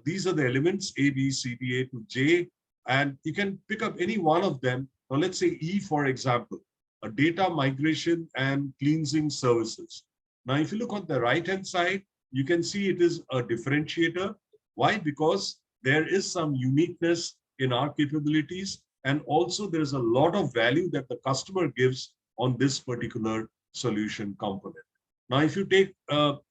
These are the elements A, B, C, D, A to J, and you can pick up any one of them. Now, let's say E, for example, a data migration and cleansing services. Now, if you look on the right-hand side, you can see it is a differentiator. Why? Because there is some uniqueness in our capabilities, and also there is a lot of value that the customer gives on this particular solution component. Now, if you take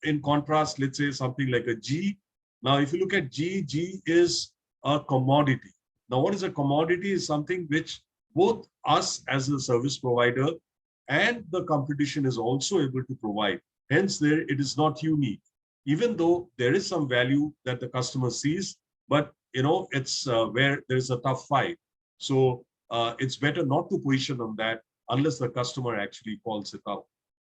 in contrast, let's say something like a G. Now, if you look at G, G is a commodity. Now, what is a commodity is something which both us as a service provider and the competition is also able to provide. Hence, there it is not unique, even though there is some value that the customer sees, but it's where there's a tough fight. So it's better not to position on that unless the customer actually calls it out.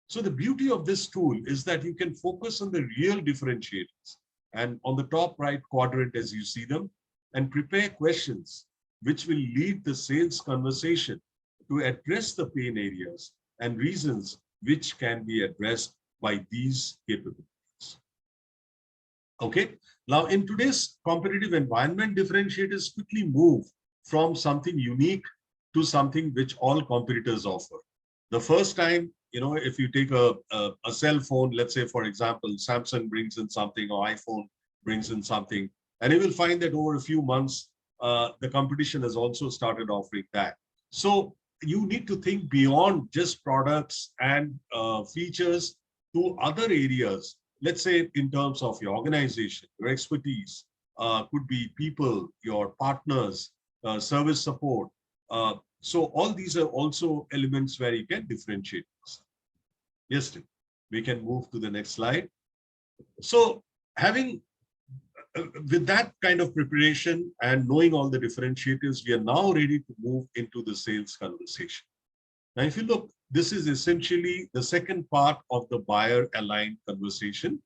So the beauty of this tool is that you can focus on the real differentiators and on the top right quadrant as you see them, and prepare questions which will lead the sales conversation to address the pain areas and reasons which can be addressed by these capabilities. Okay, now in today's competitive environment, differentiators quickly move from something unique to something which all competitors offer. The first time, if you take a cell phone, let's say, for example, Samsung brings in something or iPhone brings in something, and you will find that over a few months, the competition has also started offering that. So you need to think beyond just products and features to other areas. Let's say in terms of your organization, your expertise, could be people, your partners, service support. So all these are also elements where you can differentiate. Yes, Tim. We can move to the next slide. So having with that kind of preparation and knowing all the differentiators, we are now ready to move into the sales conversation. Now, if you look, this is essentially the second part of the buyer-aligned conversation.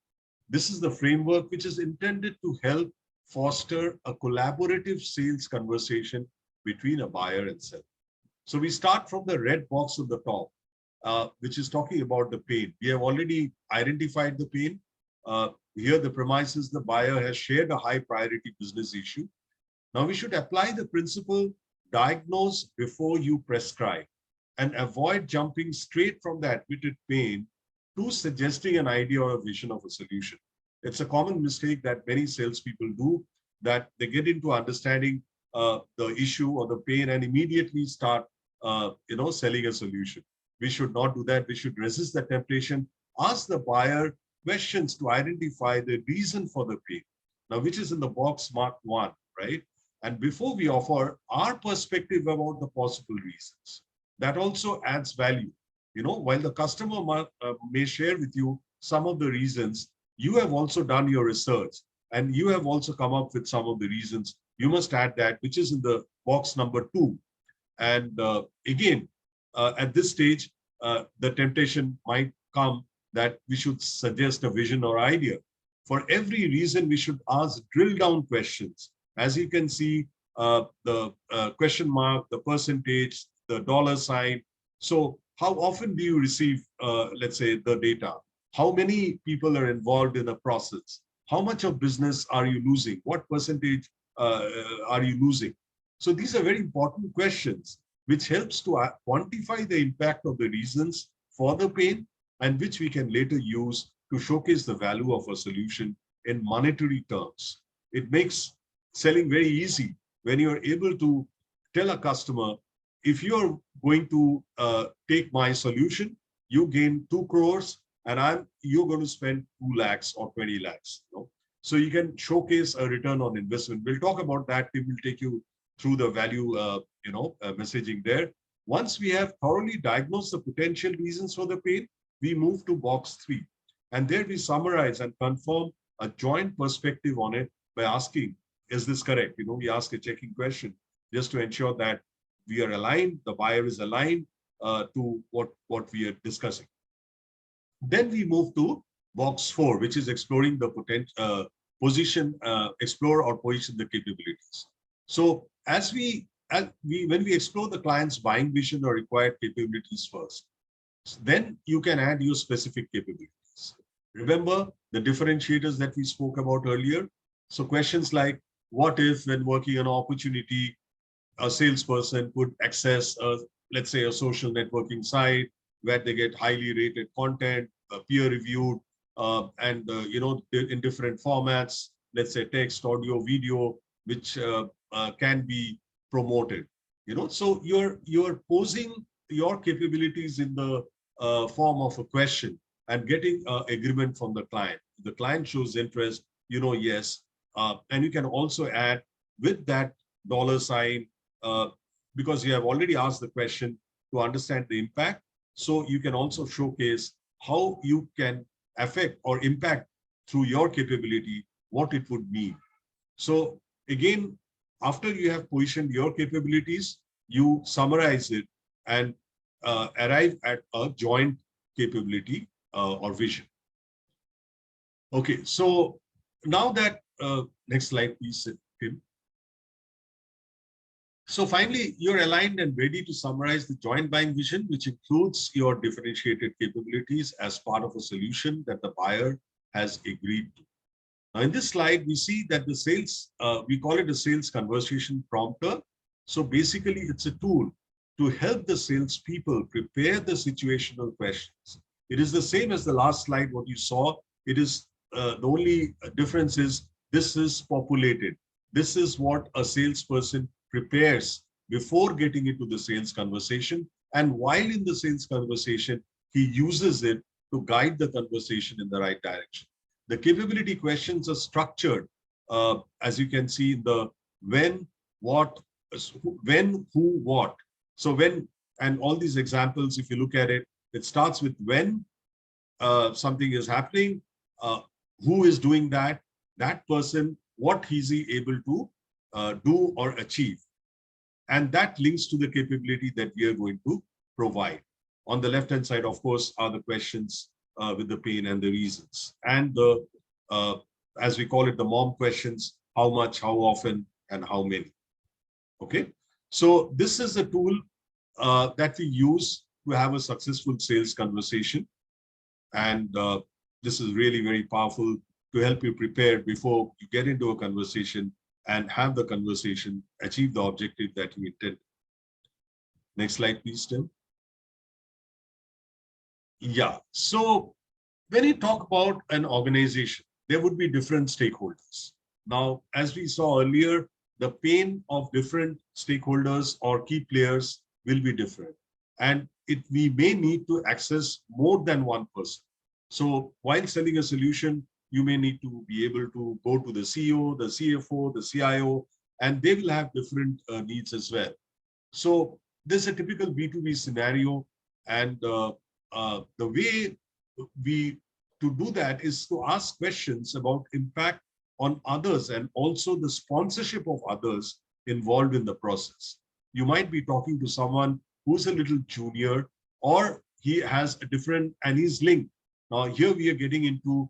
This is the framework which is intended to help foster a collaborative sales conversation between a buyer and seller. So we start from the red box at the top, which is talking about the pain. We have already identified the pain. Here, the premise is the buyer has shared a high priority business issue. Now, we should apply the principle, diagnose before you prescribe, and avoid jumping straight from the admitted pain to suggesting an idea or a vision of a solution. It's a common mistake that many salespeople do, that they get into understanding the issue or the pain and immediately start selling a solution. We should not do that. We should resist the temptation, ask the buyer questions to identify the reason for the pain. Now, which is in the box marked 1, right? And before we offer our perspective about the possible reasons, that also adds value. While the customer may share with you some of the reasons, you have also done your research and you have also come up with some of the reasons. You must add that, which is in the box number 2. And again, at this stage, the temptation might come that we should suggest a vision or idea. For every reason, we should ask drill down questions. As you can see, the question mark, the percentage, the dollar sign. So how often do you receive, let's say, the data? How many people are involved in the process? How much of business are you losing? What percentage are you losing? So these are very important questions, which helps to quantify the impact of the reasons for the pain, and which we can later use to showcase the value of a solution in monetary terms. It makes selling very easy when you're able to tell a customer, if you're going to take my solution, you gain 2 crores and you're going to spend 2 lakhs or 20 lakhs. So you can showcase a return on investment. We'll talk about that. We will take you through the value messaging there. Once we have thoroughly diagnosed the potential reasons for the pain, we move to box 3. And there we summarize and confirm a joint perspective on it by asking, is this correct? We ask a checking question just to ensure that we are aligned, the buyer is aligned to what we are discussing. Then we move to box 4, which is exploring the potential explore or position the capabilities. So when we explore the client's buying vision or required capabilities first. Then you can add your specific capabilities. Remember the differentiators that we spoke about earlier. So questions like, what if when working on an opportunity, a salesperson could access let's say a social networking site where they get highly rated content, peer reviewed, and in different formats, let's say text, audio, video, which can be promoted. So you're posing your capabilities in the form of a question and getting agreement from the client. The client shows interest, yes, and you can also add with that $sign, because you have already asked the question to understand the impact. So you can also showcase how you can affect or impact through your capability, what it would mean. So again, after you have positioned your capabilities, you summarize it and arrive at a joint capability or vision. Okay, so now that, next slide, please, Tim. So finally, you're aligned and ready to summarize the joint buying vision, which includes your differentiated capabilities as part of a solution that the buyer has agreed to. Now, in this slide, we see that the sales, we call it a sales conversation prompter. So basically, it's a tool to help the salespeople prepare the situational questions. It is the same as the last slide, what you saw. It is the only difference is this is populated. This is what a salesperson prepares before getting into the sales conversation. And while in the sales conversation, he uses it to guide the conversation in the right direction. The capability questions are structured, as you can see in the when, what, when, who, what. So when, and all these examples, if you look at it, it starts with when something is happening, who is doing that person, what is he able to do or achieve. And that links to the capability that we are going to provide. On the left-hand side, of course, are the questions with the pain and the reasons. And the, as we call it, the mom questions, how much, how often, and how many. Okay. So this is a tool that we use to have a successful sales conversation. And this is really very powerful to help you prepare before you get into a conversation and have the conversation achieve the objective that you intend. Next slide, please, Tim. Yeah, so when you talk about an organization, there would be different stakeholders. Now, as we saw earlier, the pain of different stakeholders or key players will be different. And we may need to access more than one person. So while selling a solution, you may need to be able to go to the CEO, the CFO, the CIO, and they will have different needs as well. So this is a typical B2B scenario. And the way to do that is to ask questions about impact on others and also the sponsorship of others involved in the process. You might be talking to someone who's a little junior, or he has a different, and he's linked. Now here we are getting into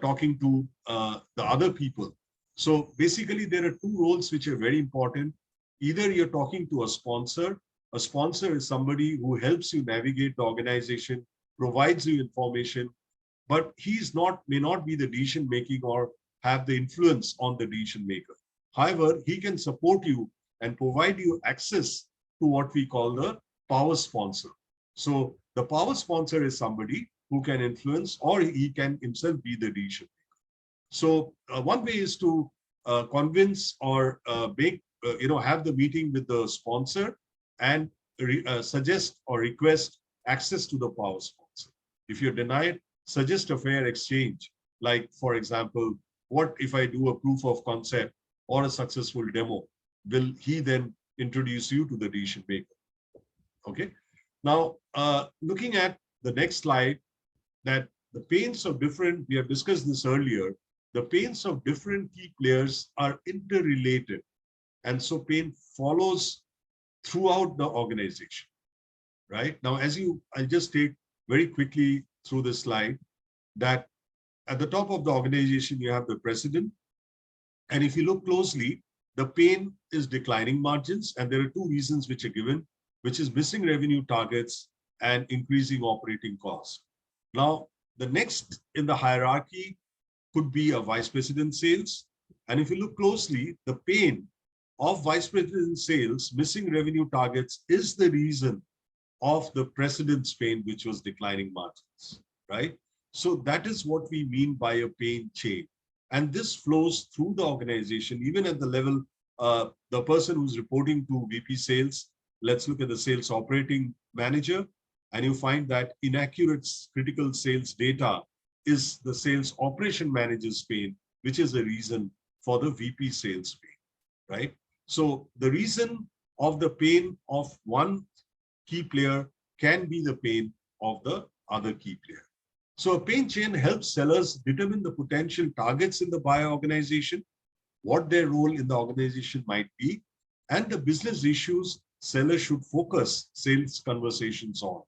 talking to the other people. So basically there are two roles which are very important. Either you're talking to a sponsor. A sponsor is somebody who helps you navigate the organization, provides you information, but may not be the decision making or have the influence on the decision maker. However, he can support you and provide you access to what we call the power sponsor. So the power sponsor is somebody who can influence, or he can himself be the decision maker. So one way is to convince or have the meeting with the sponsor and suggest or request access to the power sponsor. If you're denied, suggest a fair exchange. Like, for example, what if I do a proof of concept or a successful demo? Will he then introduce you to the decision maker? Okay. Now, looking at the next slide, that the pains of different, we have discussed this earlier, the pains of different key players are interrelated. And so pain follows throughout the organization, right? Now, I'll just take very quickly through this slide that at the top of the organization, you have the president. And if you look closely, the pain is declining margins. And there are two reasons which are given, which is missing revenue targets and increasing operating costs. Now, the next in the hierarchy could be a vice president sales. And if you look closely, the pain of vice president sales missing revenue targets is the reason of the precedent's pain, which was declining margins, right? So that is what we mean by a pain chain. And this flows through the organization, even at the level, the person who's reporting to VP sales. Let's look at the sales operating manager, and you find that inaccurate critical sales data is the sales operation manager's pain, which is the reason for the VP sales pain, right? So the reason of the pain of one key player can be the pain of the other key player. So a pain chain helps sellers determine the potential targets in the buyer organization, what their role in the organization might be, and the business issues sellers should focus sales conversations on.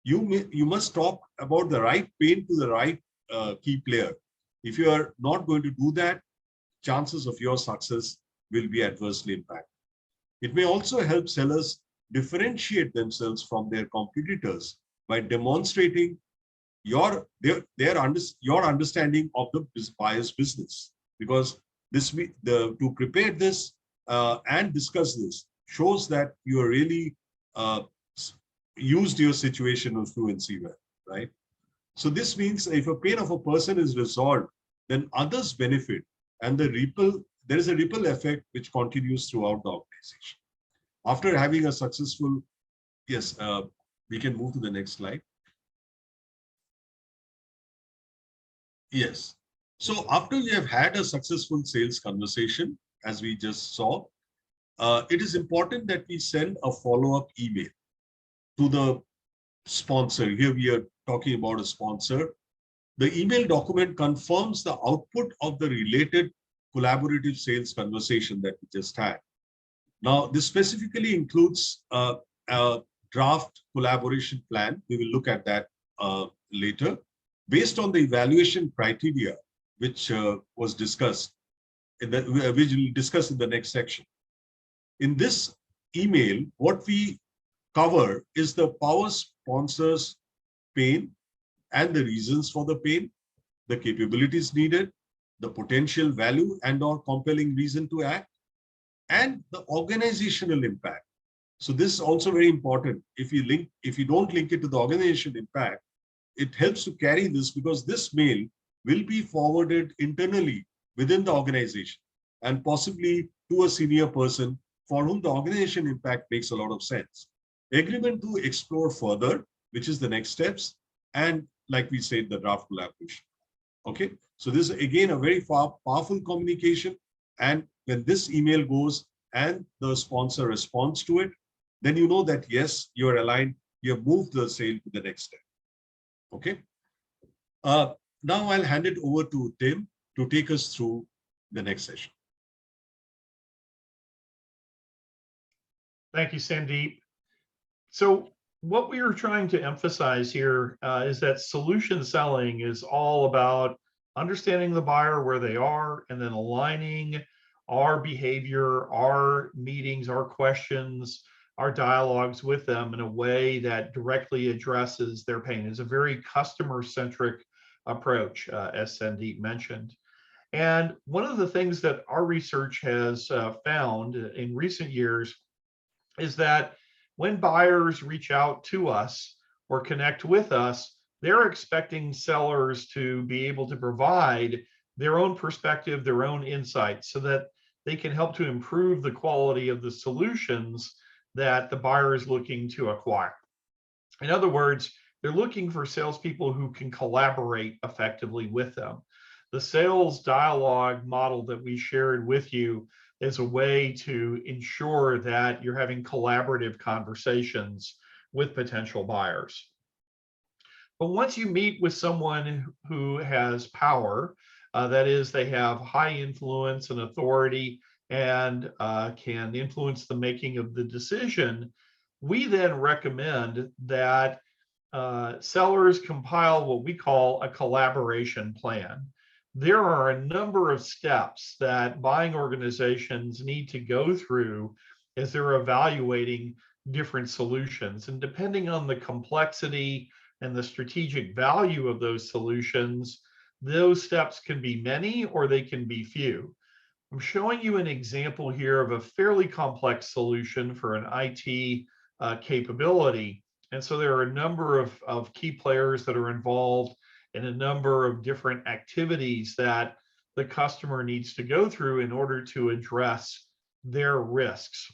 You must talk about the right pain to the right key player. If you are not going to do that, chances of your success will be adversely impacted. It may also help sellers differentiate themselves from their competitors by demonstrating your understanding of the buyer's business, because to prepare this and discuss this shows that you are really used your situational fluency well, right? So this means if a pain of a person is resolved, then others benefit, and there is a ripple effect which continues throughout the organization. After having a successful, yes, we can move to the next slide. Yes. So after we have had a successful sales conversation, as we just saw, it is important that we send a follow-up email to the sponsor. Here we are talking about a sponsor. The email document confirms the output of the related collaborative sales conversation that we just had. Now, this specifically includes a draft collaboration plan. We will look at that later, based on the evaluation criteria, which was discussed, which we'll discuss in the next section. In this email, what we cover is the power sponsor's pain and the reasons for the pain, the capabilities needed, the potential value and/or compelling reason to act, and the organizational impact. So this is also very important. If you don't link it to the organizational impact, it helps to carry this, because this mail will be forwarded internally within the organization and possibly to a senior person for whom the organization impact makes a lot of sense. Agreement to explore further, which is the next steps, and like we said, the draft collaboration. Okay, so this is again a very powerful communication, and when this email goes and the sponsor responds to it, then you know that yes, you're aligned, you have moved the sale to the next step. Okay. Now I'll hand it over to Tim to take us through the next session. Thank you, Sandeep. So what we are trying to emphasize here is that solution selling is all about understanding the buyer where they are and then aligning our behavior, our meetings, our questions, our dialogues with them in a way that directly addresses their pain. It's a very customer-centric approach, as Sandeep mentioned. And one of the things that our research has found in recent years is that when buyers reach out to us or connect with us, they're expecting sellers to be able to provide their own perspective, their own insights, so that they can help to improve the quality of the solutions that the buyer is looking to acquire. In other words, they're looking for salespeople who can collaborate effectively with them. The sales dialogue model that we shared with you is a way to ensure that you're having collaborative conversations with potential buyers. But once you meet with someone who has power, that is, they have high influence and authority and can influence the making of the decision, we then recommend that sellers compile what we call a collaboration plan. There are a number of steps that buying organizations need to go through as they're evaluating different solutions. And depending on the complexity and the strategic value of those solutions, those steps can be many or they can be few. I'm showing you an example here of a fairly complex solution for an IT capability. And so there are a number of key players that are involved in a number of different activities that the customer needs to go through in order to address their risks.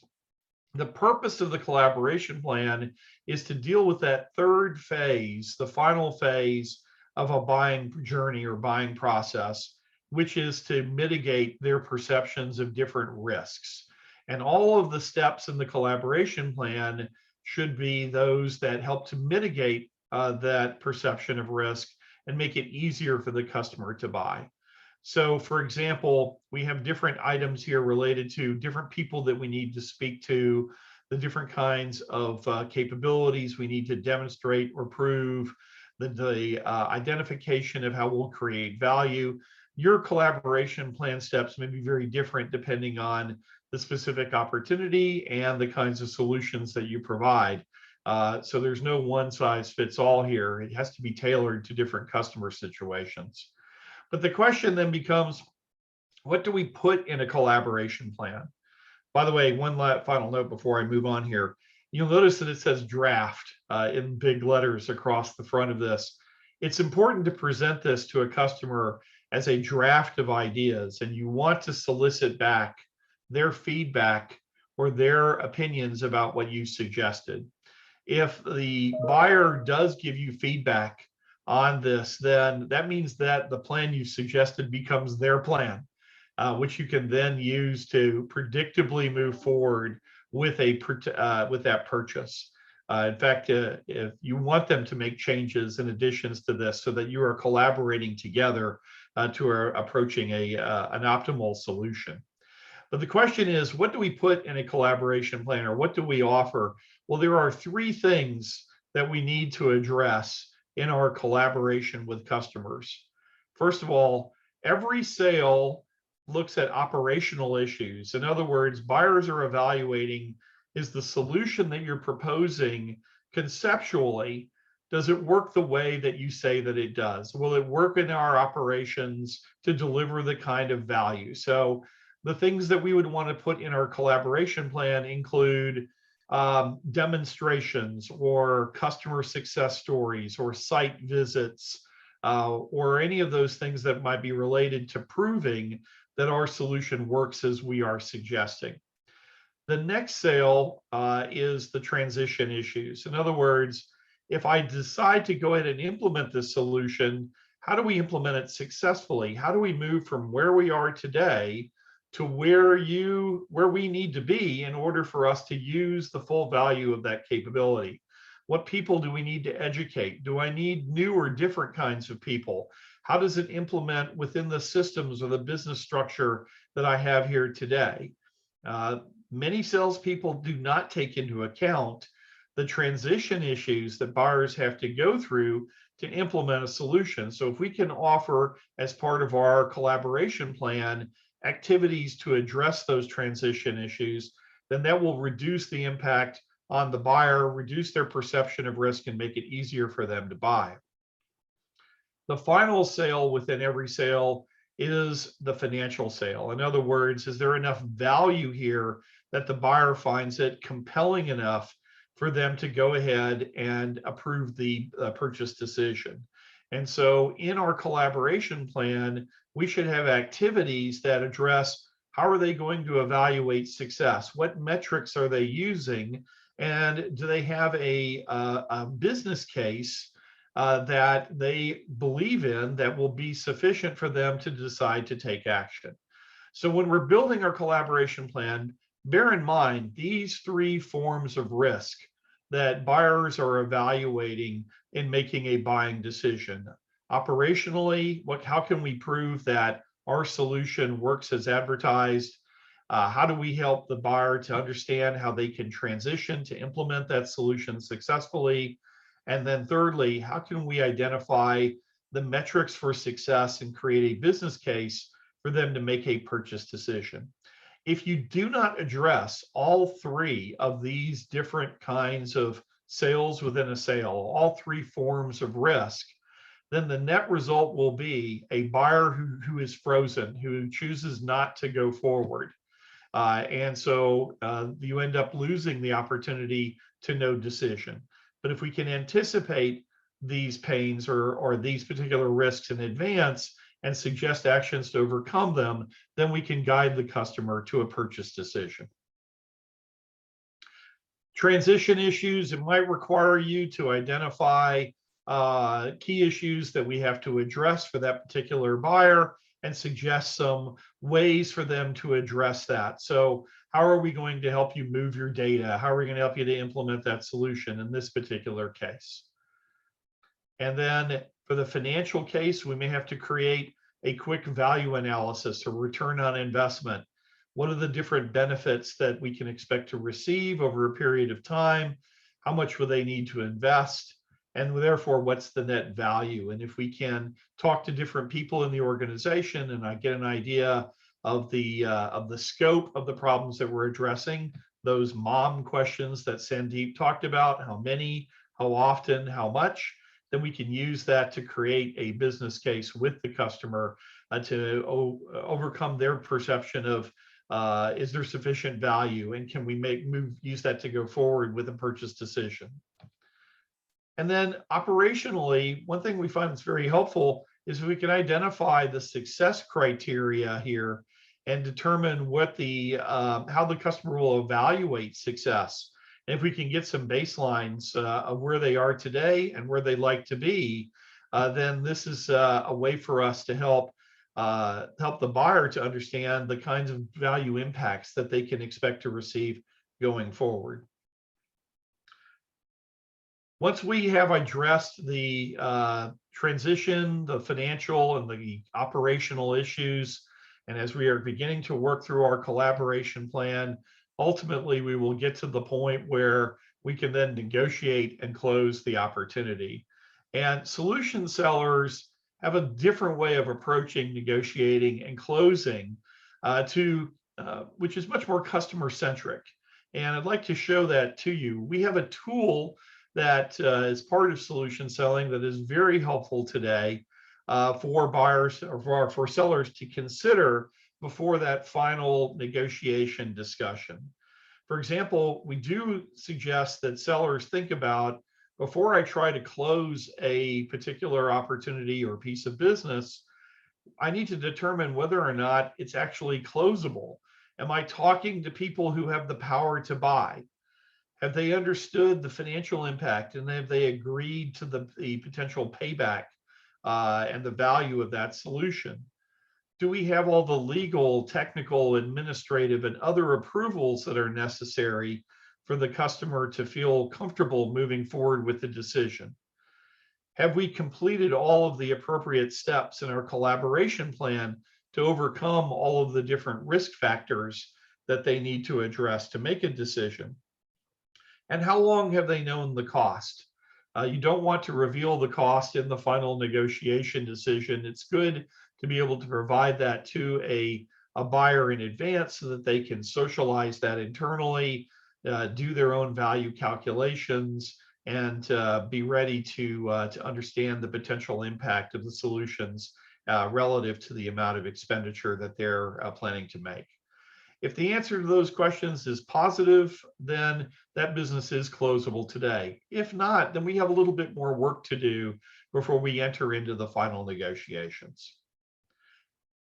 The purpose of the collaboration plan is to deal with that third phase, the final phase of a buying journey or buying process, which is to mitigate their perceptions of different risks. And all of the steps in the collaboration plan should be those that help to mitigate that perception of risk and make it easier for the customer to buy. So for example, we have different items here related to different people that we need to speak to, the different kinds of capabilities we need to demonstrate or prove, the identification of how we'll create value. Your collaboration plan steps may be very different depending on the specific opportunity and the kinds of solutions that you provide. So there's no one size fits all here. It has to be tailored to different customer situations. But the question then becomes, what do we put in a collaboration plan? By the way, one final note before I move on here. You'll notice that it says draft in big letters across the front of this. It's important to present this to a customer as a draft of ideas, and you want to solicit back their feedback or their opinions about what you suggested. If the buyer does give you feedback on this, then that means that the plan you suggested becomes their plan, which you can then use to predictably move forward with that purchase. In fact, if you want them to make changes and additions to this so that you are collaborating together to approaching an optimal solution. But the question is, what do we put in a collaboration plan, or what do we offer? Well, there are three things that we need to address in our collaboration with customers. First of all, every sale looks at operational issues. In other words, buyers are evaluating, is the solution that you're proposing conceptually, does it work the way that you say that it does? Will it work in our operations to deliver the kind of value? So the things that we would want to put in our collaboration plan include demonstrations or customer success stories or site visits or any of those things that might be related to proving that our solution works as we are suggesting. The next sale is the transition issues. In other words, if I decide to go ahead and implement this solution, how do we implement it successfully? How do we move from where we are today to where we need to be in order for us to use the full value of that capability? What people do we need to educate? Do I need new or different kinds of people? How does it implement within the systems or the business structure that I have here today? Many salespeople do not take into account the transition issues that buyers have to go through to implement a solution. So if we can offer, as part of our collaboration plan, activities to address those transition issues, then that will reduce the impact on the buyer, reduce their perception of risk, and make it easier for them to buy. The final sale within every sale is the financial sale. In other words, is there enough value here that the buyer finds it compelling enough for them to go ahead and approve the purchase decision? And so in our collaboration plan, we should have activities that address how are they going to evaluate success? What metrics are they using? And do they have a business case that they believe in that will be sufficient for them to decide to take action? So when we're building our collaboration plan, bear in mind these three forms of risk that buyers are evaluating in making a buying decision. Operationally, how can we prove that our solution works as advertised? How do we help the buyer to understand how they can transition to implement that solution successfully? And then thirdly, how can we identify the metrics for success and create a business case for them to make a purchase decision? If you do not address all three of these different kinds of sales within a sale, all three forms of risk, then the net result will be a buyer who is frozen, who chooses not to go forward. And so you end up losing the opportunity to no decision. But if we can anticipate these pains or these particular risks in advance and suggest actions to overcome them, then we can guide the customer to a purchase decision. Transition issues, it might require you to identify key issues that we have to address for that particular buyer and suggest some ways for them to address that. So how are we going to help you move your data? How are we going to help you to implement that solution in this particular case? And then for the financial case, we may have to create a quick value analysis or return on investment. What are the different benefits that we can expect to receive over a period of time? How much will they need to invest? And therefore, what's the net value? And if we can talk to different people in the organization and I get an idea of the scope of the problems that we're addressing, those MOM questions that Sandeep talked about, how many, how often, how much, then we can use that to create a business case with the customer to overcome their perception of is there sufficient value and can we use that to go forward with a purchase decision. And then operationally, one thing we find that's very helpful is we can identify the success criteria here and determine what how the customer will evaluate success. And if we can get some baselines of where they are today and where they'd like to be, then this is a way for us to help the buyer to understand the kinds of value impacts that they can expect to receive going forward. Once we have addressed the transition, the financial and the operational issues, and as we are beginning to work through our collaboration plan, ultimately we will get to the point where we can then negotiate and close the opportunity. And solution sellers have a different way of approaching negotiating and closing which is much more customer centric. And I'd like to show that to you. We have a tool that is part of solution selling that is very helpful today for buyers or for sellers to consider before that final negotiation discussion. For example, we do suggest that sellers think about, before I try to close a particular opportunity or piece of business, I need to determine whether or not it's actually closable. Am I talking to people who have the power to buy? Have they understood the financial impact and have they agreed to the potential payback and the value of that solution? Do we have all the legal, technical, administrative, and other approvals that are necessary for the customer to feel comfortable moving forward with the decision? Have we completed all of the appropriate steps in our collaboration plan to overcome all of the different risk factors that they need to address to make a decision? And how long have they known the cost? You don't want to reveal the cost in the final negotiation decision. It's good to be able to provide that to a buyer in advance so that they can socialize that internally, do their own value calculations, and be ready to understand the potential impact of the solutions relative to the amount of expenditure that they're planning to make. If the answer to those questions is positive, then that business is closable today. If not, then we have a little bit more work to do before we enter into the final negotiations.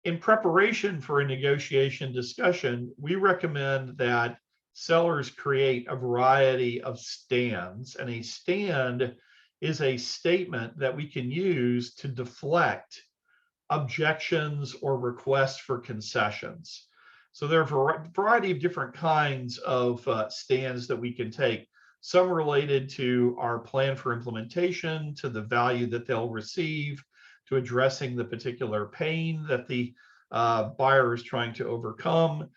In preparation for a negotiation discussion, we recommend that sellers create a variety of stands, and a stand is a statement that we can use to deflect objections or requests for concessions. So there are a variety of different kinds of stands that we can take, some related to our plan for implementation, to the value that they'll receive, to addressing the particular pain that the buyer is trying to overcome,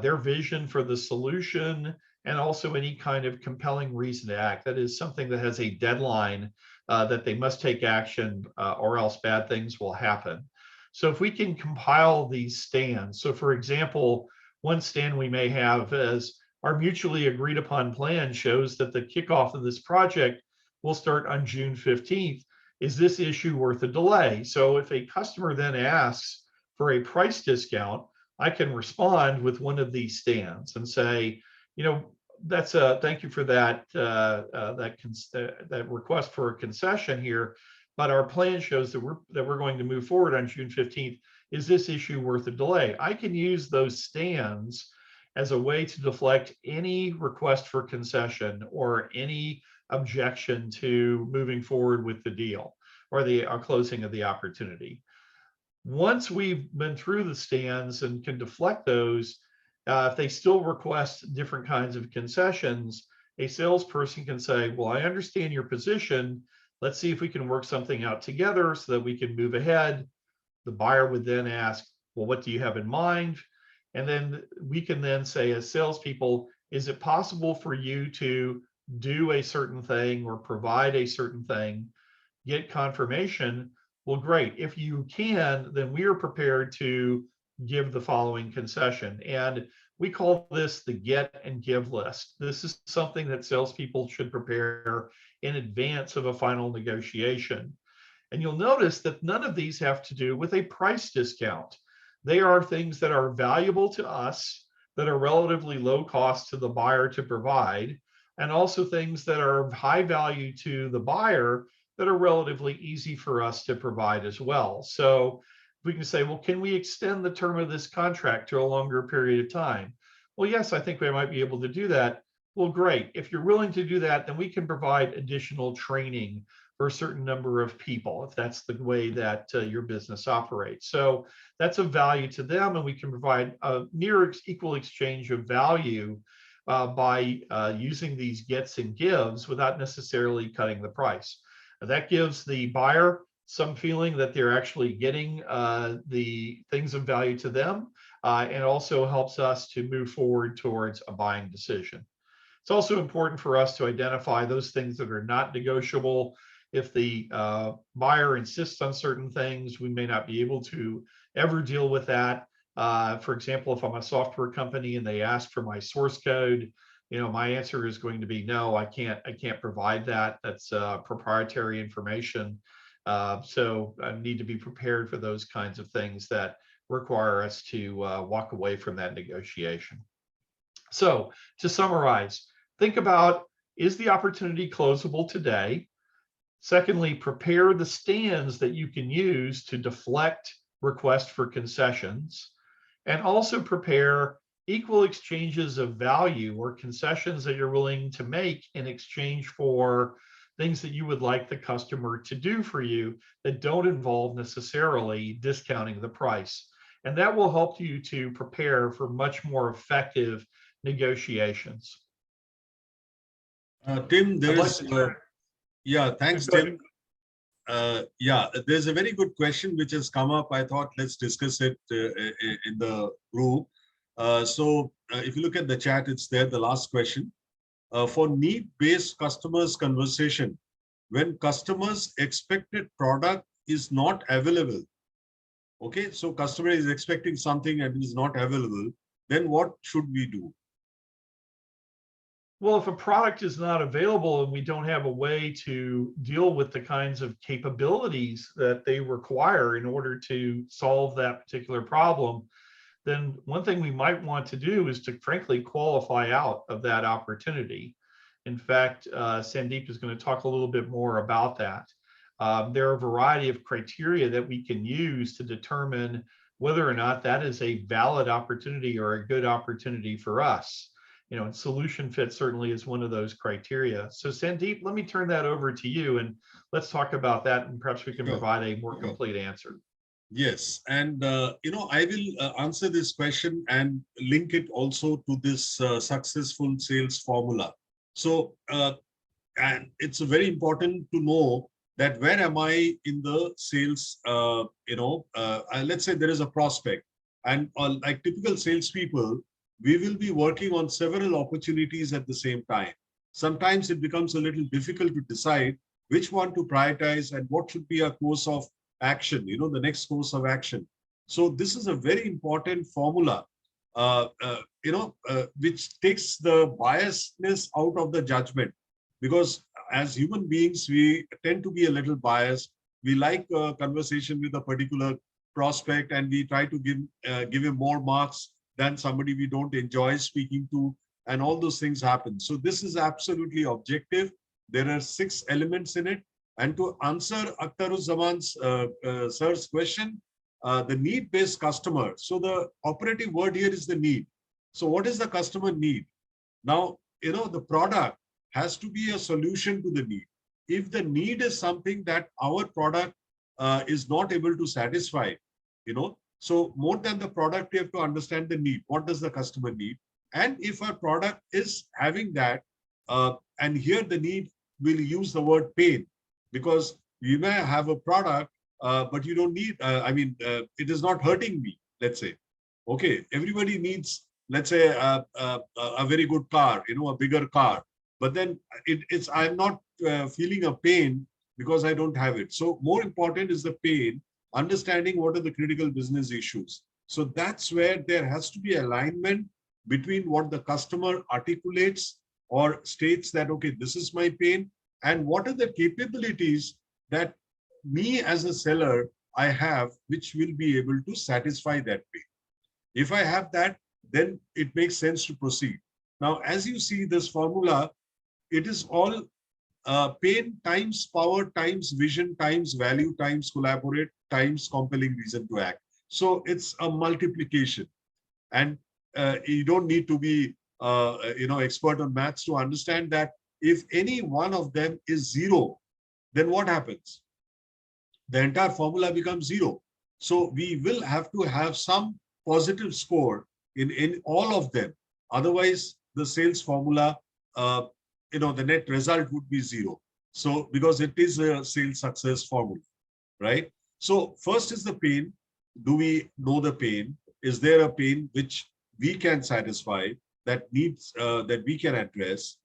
their vision for the solution, and also any kind of compelling reason to act. That is something that has a deadline that they must take action or else bad things will happen. So if we can compile these stands, so for example, one stand we may have is our mutually agreed upon plan shows that the kickoff of this project will start on June 15th. Is this issue worth a delay? So if a customer then asks for a price discount, I can respond with one of these stands and say, you know, that's a thank you for that that request for a concession here, but our plan shows that we're going to move forward on June 15th. Is this issue worth a delay? I can use those stands as a way to deflect any request for concession or any objection to moving forward with the deal or the closing of the opportunity. Once we've been through the stands and can deflect those, if they still request different kinds of concessions, a salesperson can say, well, I understand your position. Let's see if we can work something out together so that we can move ahead. The buyer would then ask, well, what do you have in mind? And then we can then say as salespeople, is it possible for you to do a certain thing or provide a certain thing, get confirmation? Well, great. If you can, then we are prepared to give the following concession. And we call this the get and give list. This is something that salespeople should prepare in advance of a final negotiation. And you'll notice that none of these have to do with a price discount. They are things that are valuable to us, that are relatively low cost to the buyer to provide, and also things that are of high value to the buyer that are relatively easy for us to provide as well. So we can say, well, can we extend the term of this contract to a longer period of time? Well, yes, I think we might be able to do that. Well, great. If you're willing to do that, then we can provide additional training for a certain number of people, if that's the way that your business operates. So that's of value to them, and we can provide a near equal exchange of value by using these gets and gives without necessarily cutting the price. That gives the buyer some feeling that they're actually getting the things of value to them, and also helps us to move forward towards a buying decision. It's also important for us to identify those things that are not negotiable. If the buyer insists on certain things, we may not be able to ever deal with that. For example, if I'm a software company and they ask for my source code, you know, my answer is going to be no, I can't provide that. That's proprietary information. So I need to be prepared for those kinds of things that require us to walk away from that negotiation. So to summarize, think about, is the opportunity closable today? Secondly, prepare the stands that you can use to deflect requests for concessions, and also prepare equal exchanges of value or concessions that you're willing to make in exchange for things that you would like the customer to do for you that don't involve necessarily discounting the price. And that will help you to prepare for much more effective negotiations. Tim, there's yeah, thanks, Tim. Yeah, there's a very good question which has come up. I thought let's discuss it in the group. So if you look at the chat, it's there, the last question. For need-based customers conversation, when customers' expected product is not available, okay, so customer is expecting something and is not available, then what should we do? Well, if a product is not available and we don't have a way to deal with the kinds of capabilities that they require in order to solve that particular problem, then one thing we might want to do is to frankly qualify out of that opportunity. In fact, Sandeep is going to talk a little bit more about that. There are a variety of criteria that we can use to determine whether or not that is a valid opportunity or a good opportunity for us. You know, and solution fit certainly is one of those criteria. So Sandeep, let me turn that over to you and let's talk about that, and perhaps we can provide a more complete answer. Yes, and you know, I will answer this question and link it also to this successful sales formula. So, and it's very important to know that where am I in the sales, you know, let's say there is a prospect, and like typical salespeople, we will be working on several opportunities at the same time. Sometimes it becomes a little difficult to decide which one to prioritize and what should be a course of action, you know, the next course of action. So this is a very important formula which takes the biasness out of the judgment. Because as human beings, we tend to be a little biased. We like a conversation with a particular prospect, and we try to give him more marks than somebody we don't enjoy speaking to, and all those things happen. So this is absolutely objective. There are 6 elements in it. And to answer Akhtaruzzaman's sir's question, the need-based customer. So the operative word here is the need. So what is the customer need? Now, the product has to be a solution to the need. If the need is something that our product is not able to satisfy, so more than the product, we have to understand the need. What does the customer need? And if our product is having that, and here the need, will use the word pain, because you may have a product, but you don't need, it is not hurting me, let's say. Okay, everybody needs, let's say, a very good car, a bigger car. But then I'm not feeling a pain because I don't have it. So more important is the pain, understanding what are the critical business issues. So that's where there has to be alignment between what the customer articulates or states that, okay, this is my pain, and what are the capabilities that me as a seller I have, which will be able to satisfy that pain. If I have that, then it makes sense to proceed. Now, as you see this formula, it is all pain times power times vision times value times collaborate times compelling reason to act. So it's a multiplication, and you don't need to be expert on maths to understand that if any one of them is 0, then what happens? The entire formula becomes 0. So we will have to have some positive score in all of them. Otherwise, the sales formula, the net result would be 0. So because it is a sales success formula, right? So first is the pain. Do we know the pain? Is there a pain which we can satisfy, that needs that we can address?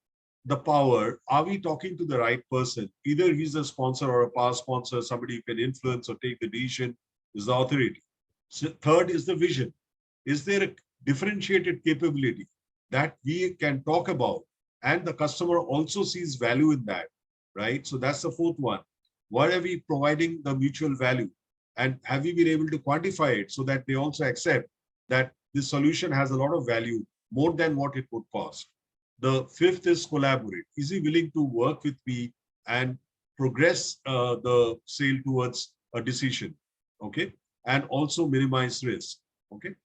The power, are we talking to the right person? Either he's a sponsor or a past sponsor, somebody who can influence or take the decision, is the authority. So third is the vision. Is there a differentiated capability that we can talk about, and the customer also sees value in that, right? So that's the fourth one. Why are we providing the mutual value? And have we been able to quantify it so that they also accept that this solution has a lot of value, more than what it would cost? The fifth is collaborate. Is he willing to work with me and progress the sale towards a decision? Okay. And also minimize risk. Okay.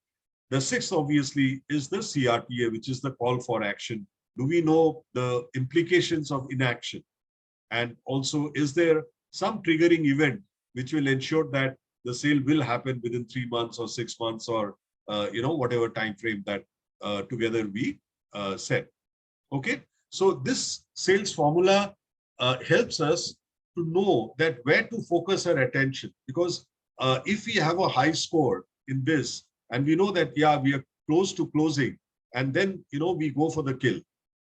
The sixth, obviously, is the CRTA, which is the call for action. Do we know the implications of inaction? And also, is there some triggering event which will ensure that the sale will happen within 3 months or 6 months, or whatever time frame that together we set? Okay, so this sales formula helps us to know that where to focus our attention, because if we have a high score in this, and we know that, yeah, we are close to closing, and then, we go for the kill.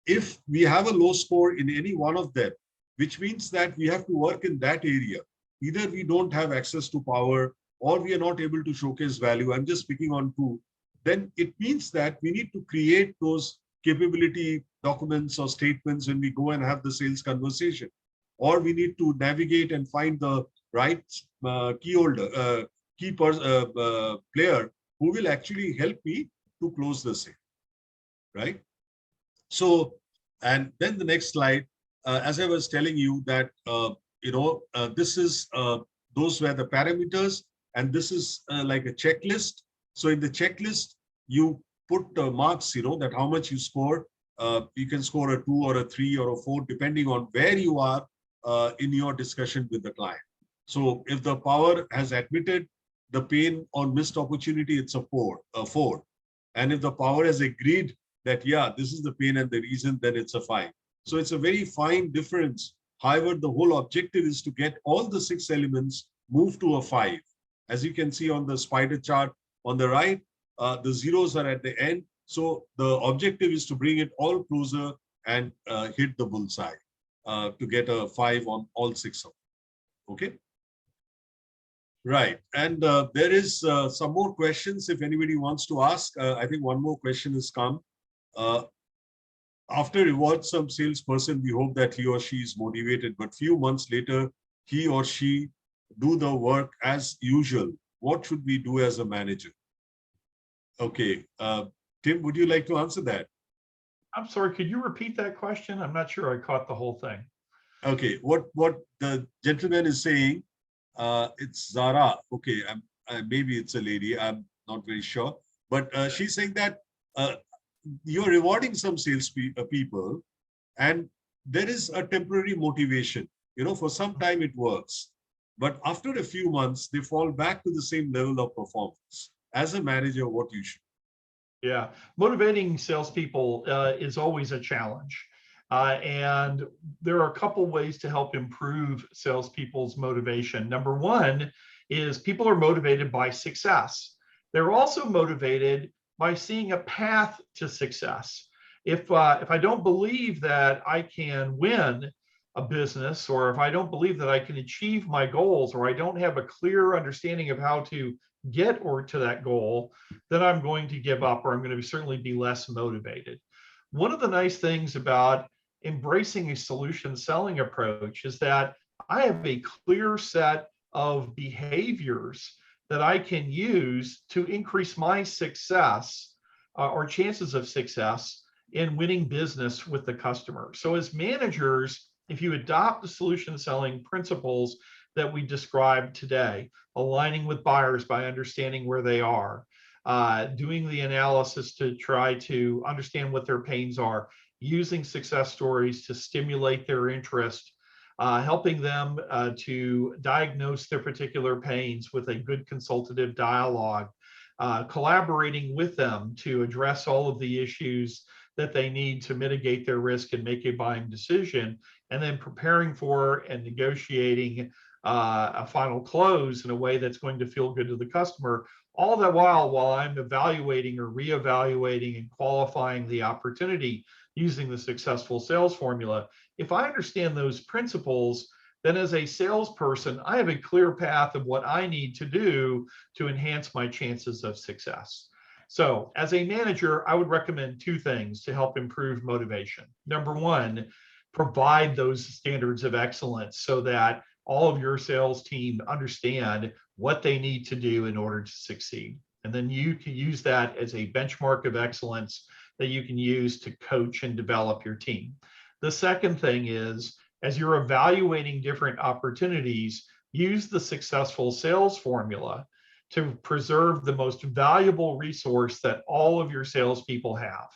If we have a low score in any one of them, which means that we have to work in that area. Either we don't have access to power, or we are not able to showcase value. I'm just picking on 2. Then it means that we need to create those capability documents or statements when we go and have the sales conversation, or we need to navigate and find the right key player who will actually help me to close the sale, right? So, and then the next slide, as I was telling you that, this is, those were the parameters, and this is like a checklist. So in the checklist, you put marks, that how much you score. You can score a 2 or a 3 or a 4, depending on where you are in your discussion with the client. So if the power has admitted the pain or missed opportunity, it's a 4. And if the power has agreed that, yeah, this is the pain and the reason, then it's a 5. So it's a very fine difference. However, the whole objective is to get all the 6 elements moved to a 5. As you can see on the spider chart on the right, the zeros are at the end. So the objective is to bring it all closer and hit the bullseye to get a 5 on all 6 of them. Okay. Right. And there is some more questions if anybody wants to ask. I think one more question has come. After reward some salesperson, we hope that he or she is motivated, but few months later, he or she do the work as usual. What should we do as a manager? Okay. Tim, would you like to answer that? I'm sorry, could you repeat that question? I'm not sure I caught the whole thing. Okay. What the gentleman is saying, it's Zara. Okay. Maybe it's a lady. I'm not very sure. But she's saying that you're rewarding some sales people, and there is a temporary motivation. You know, for some time it works, but after a few months, they fall back to the same level of performance. As a manager, what you should? Yeah, motivating salespeople is always a challenge. And there are a couple ways to help improve salespeople's motivation. Number one is people are motivated by success. They're also motivated by seeing a path to success. If I don't believe that I can win a business, or if I don't believe that I can achieve my goals, or I don't have a clear understanding of how to get or to that goal, then I'm going to give up, or I'm going to certainly be less motivated. One of the nice things about embracing a solution selling approach is that I have a clear set of behaviors that I can use to increase my success or chances of success in winning business with the customer. So as managers, if you adopt the solution selling principles that we described today, aligning with buyers by understanding where they are, doing the analysis to try to understand what their pains are, using success stories to stimulate their interest, helping them to diagnose their particular pains with a good consultative dialogue, collaborating with them to address all of the issues that they need to mitigate their risk and make a buying decision, and then preparing for and negotiating a final close in a way that's going to feel good to the customer. All that while I'm evaluating or reevaluating and qualifying the opportunity using the successful sales formula. If I understand those principles, then as a salesperson, I have a clear path of what I need to do to enhance my chances of success. So as a manager, I would recommend two things to help improve motivation. Number one, provide those standards of excellence so that all of your sales team understand what they need to do in order to succeed. And then you can use that as a benchmark of excellence that you can use to coach and develop your team. The second thing is, as you're evaluating different opportunities, use the successful sales formula to preserve the most valuable resource that all of your salespeople have.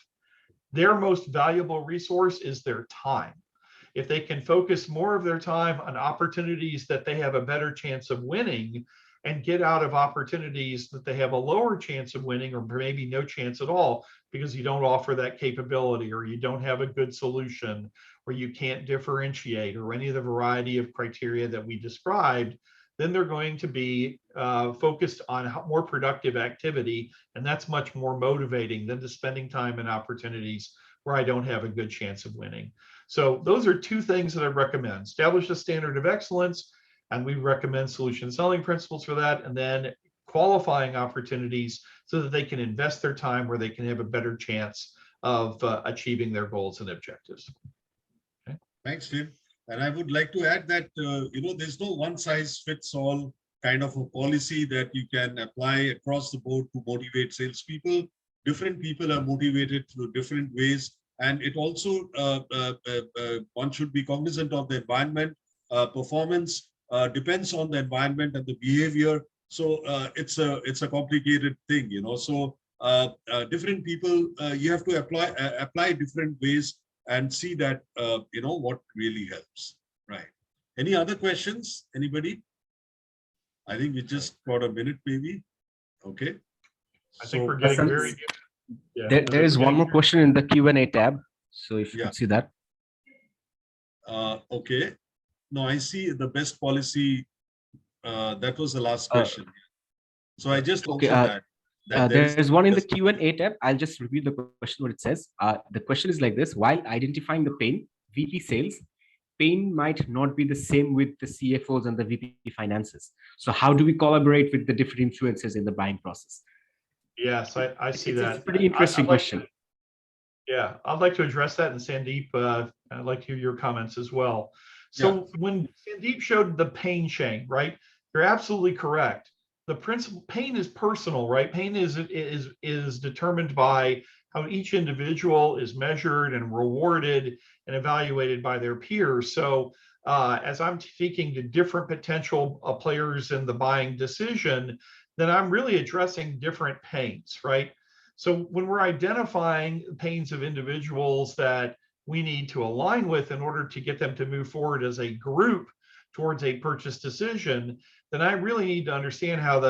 Their most valuable resource is their time. If they can focus more of their time on opportunities that they have a better chance of winning, and get out of opportunities that they have a lower chance of winning, or maybe no chance at all, because you don't offer that capability, or you don't have a good solution, or you can't differentiate, or any of the variety of criteria that we described, then they're going to be focused on more productive activity. And that's much more motivating than just spending time in opportunities where I don't have a good chance of winning. So those are two things that I recommend. Establish a standard of excellence, and we recommend solution selling principles for that, and then qualifying opportunities so that they can invest their time where they can have a better chance of achieving their goals and objectives. Okay. Thanks, Tim. And I would like to add that, there's no one size fits all kind of a policy that you can apply across the board to motivate salespeople. Different people are motivated through different ways. And it also, one should be cognizant of the environment. Performance depends on the environment and the behavior. So it's a complicated thing, So different people, you have to apply different ways and see that, what really helps. Right. Any other questions? Anybody? I think we just got a minute, maybe. Okay. I think we're getting very good. Yeah, there is one more question in the Q&A tab. So if you could see that. Okay. No, I see the best policy. That was the last question. So I just answered that. There's one in the Q&A tab. I'll just repeat the question, what it says. The question is like this: while identifying the pain, VP sales pain might not be the same with the CFOs and the VP finances. So how do we collaborate with the different influencers in the buying process? Yes, I see that. It's a pretty interesting question. Yeah, I'd like to address that, and Sandeep, I'd like to hear your comments as well. So when Sandeep showed the pain chain, right? You're absolutely correct. The principle, pain is personal, right? Pain is determined by how each individual is measured and rewarded and evaluated by their peers. So as I'm speaking to different potential players in the buying decision, then I'm really addressing different pains, right? So when we're identifying pains of individuals that we need to align with in order to get them to move forward as a group towards a purchase decision, then I really need to understand how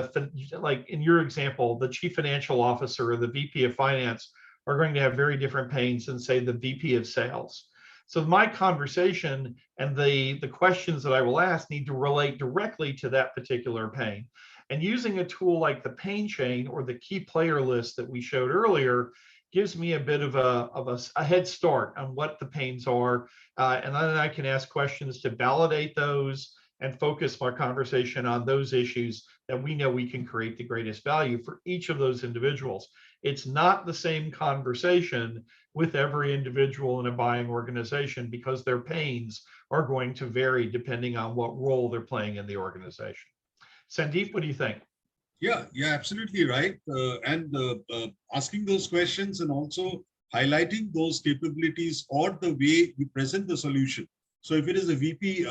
like in your example, the chief financial officer or the VP of finance are going to have very different pains than say the VP of sales. So my conversation and the questions that I will ask need to relate directly to that particular pain. And using a tool like the pain chain or the key player list that we showed earlier gives me a bit of a head start on what the pains are. And then I can ask questions to validate those and focus my conversation on those issues that we know we can create the greatest value for each of those individuals. It's not the same conversation with every individual in a buying organization because their pains are going to vary depending on what role they're playing in the organization. Sandeep, what do you think? Yeah, you're absolutely right. Asking those questions and also highlighting those capabilities or the way we present the solution. So if it is a VP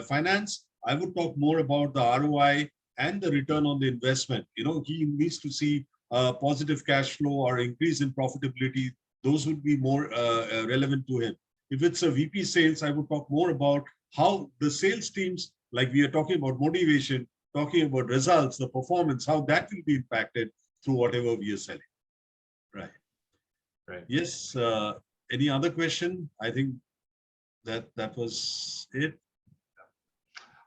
finance, I would talk more about the ROI and the return on the investment. You know, he needs to see positive cash flow or increase in profitability. Those would be more relevant to him. If it's a VP sales, I would talk more about how the sales teams, like we are talking about motivation, talking about results, the performance, how that will be impacted through whatever we are selling. Right. Right. Yes. Any other question? I think that was it.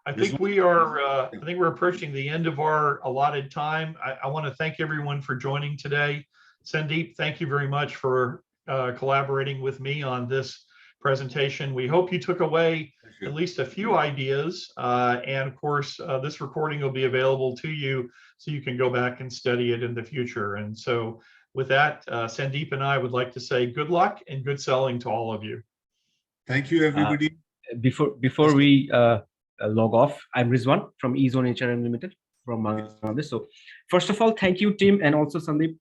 I think we are. I think we're approaching the end of our allotted time. I want to thank everyone for joining today. Sandeep, thank you very much for collaborating with me on this presentation. We hope you took away at least a few ideas. And of course, this recording will be available to you so you can go back and study it in the future. And so with that, Sandeep and I would like to say good luck and good selling to all of you. Thank you, everybody. Before we log off, I'm Rizwan from eZone HRM Limited from Bangladesh. So first of all, thank you, Tim, and also Sandeep,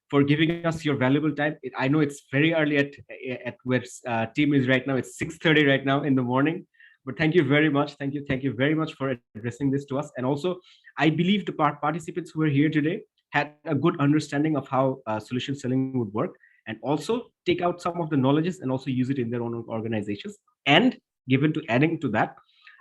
for giving us your valuable time. I know it's very early at where team is right now. It's 6:30 right now in the morning. But thank you very much. Thank you very much for addressing this to us. And also, I believe the participants who are here today had a good understanding of how solution selling would work, and also take out some of the knowledges and also use it in their own organizations. And adding to that,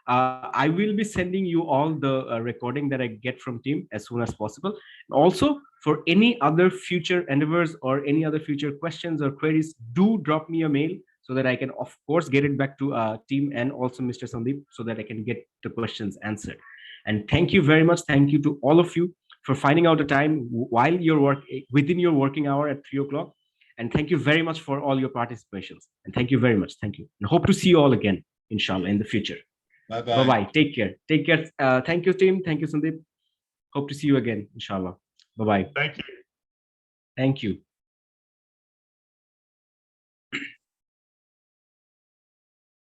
I will be sending you all the recording that I get from team as soon as possible. Also, for any other future endeavors or any other future questions or queries, do drop me a mail so that I can, of course, get it back to team and also Mr. Sandeep so that I can get the questions answered. And thank you very much. Thank you to all of you for finding out the time while you're within your working hour at 3 o'clock. And thank you very much for all your participations. And thank you very much. Thank you. And hope to see you all again, inshallah, in the future. Bye-bye. Bye-bye. Take care. Take care. Thank you, team. Thank you, Sandeep. Hope to see you again, inshallah. Bye-bye. Thank you. Thank you.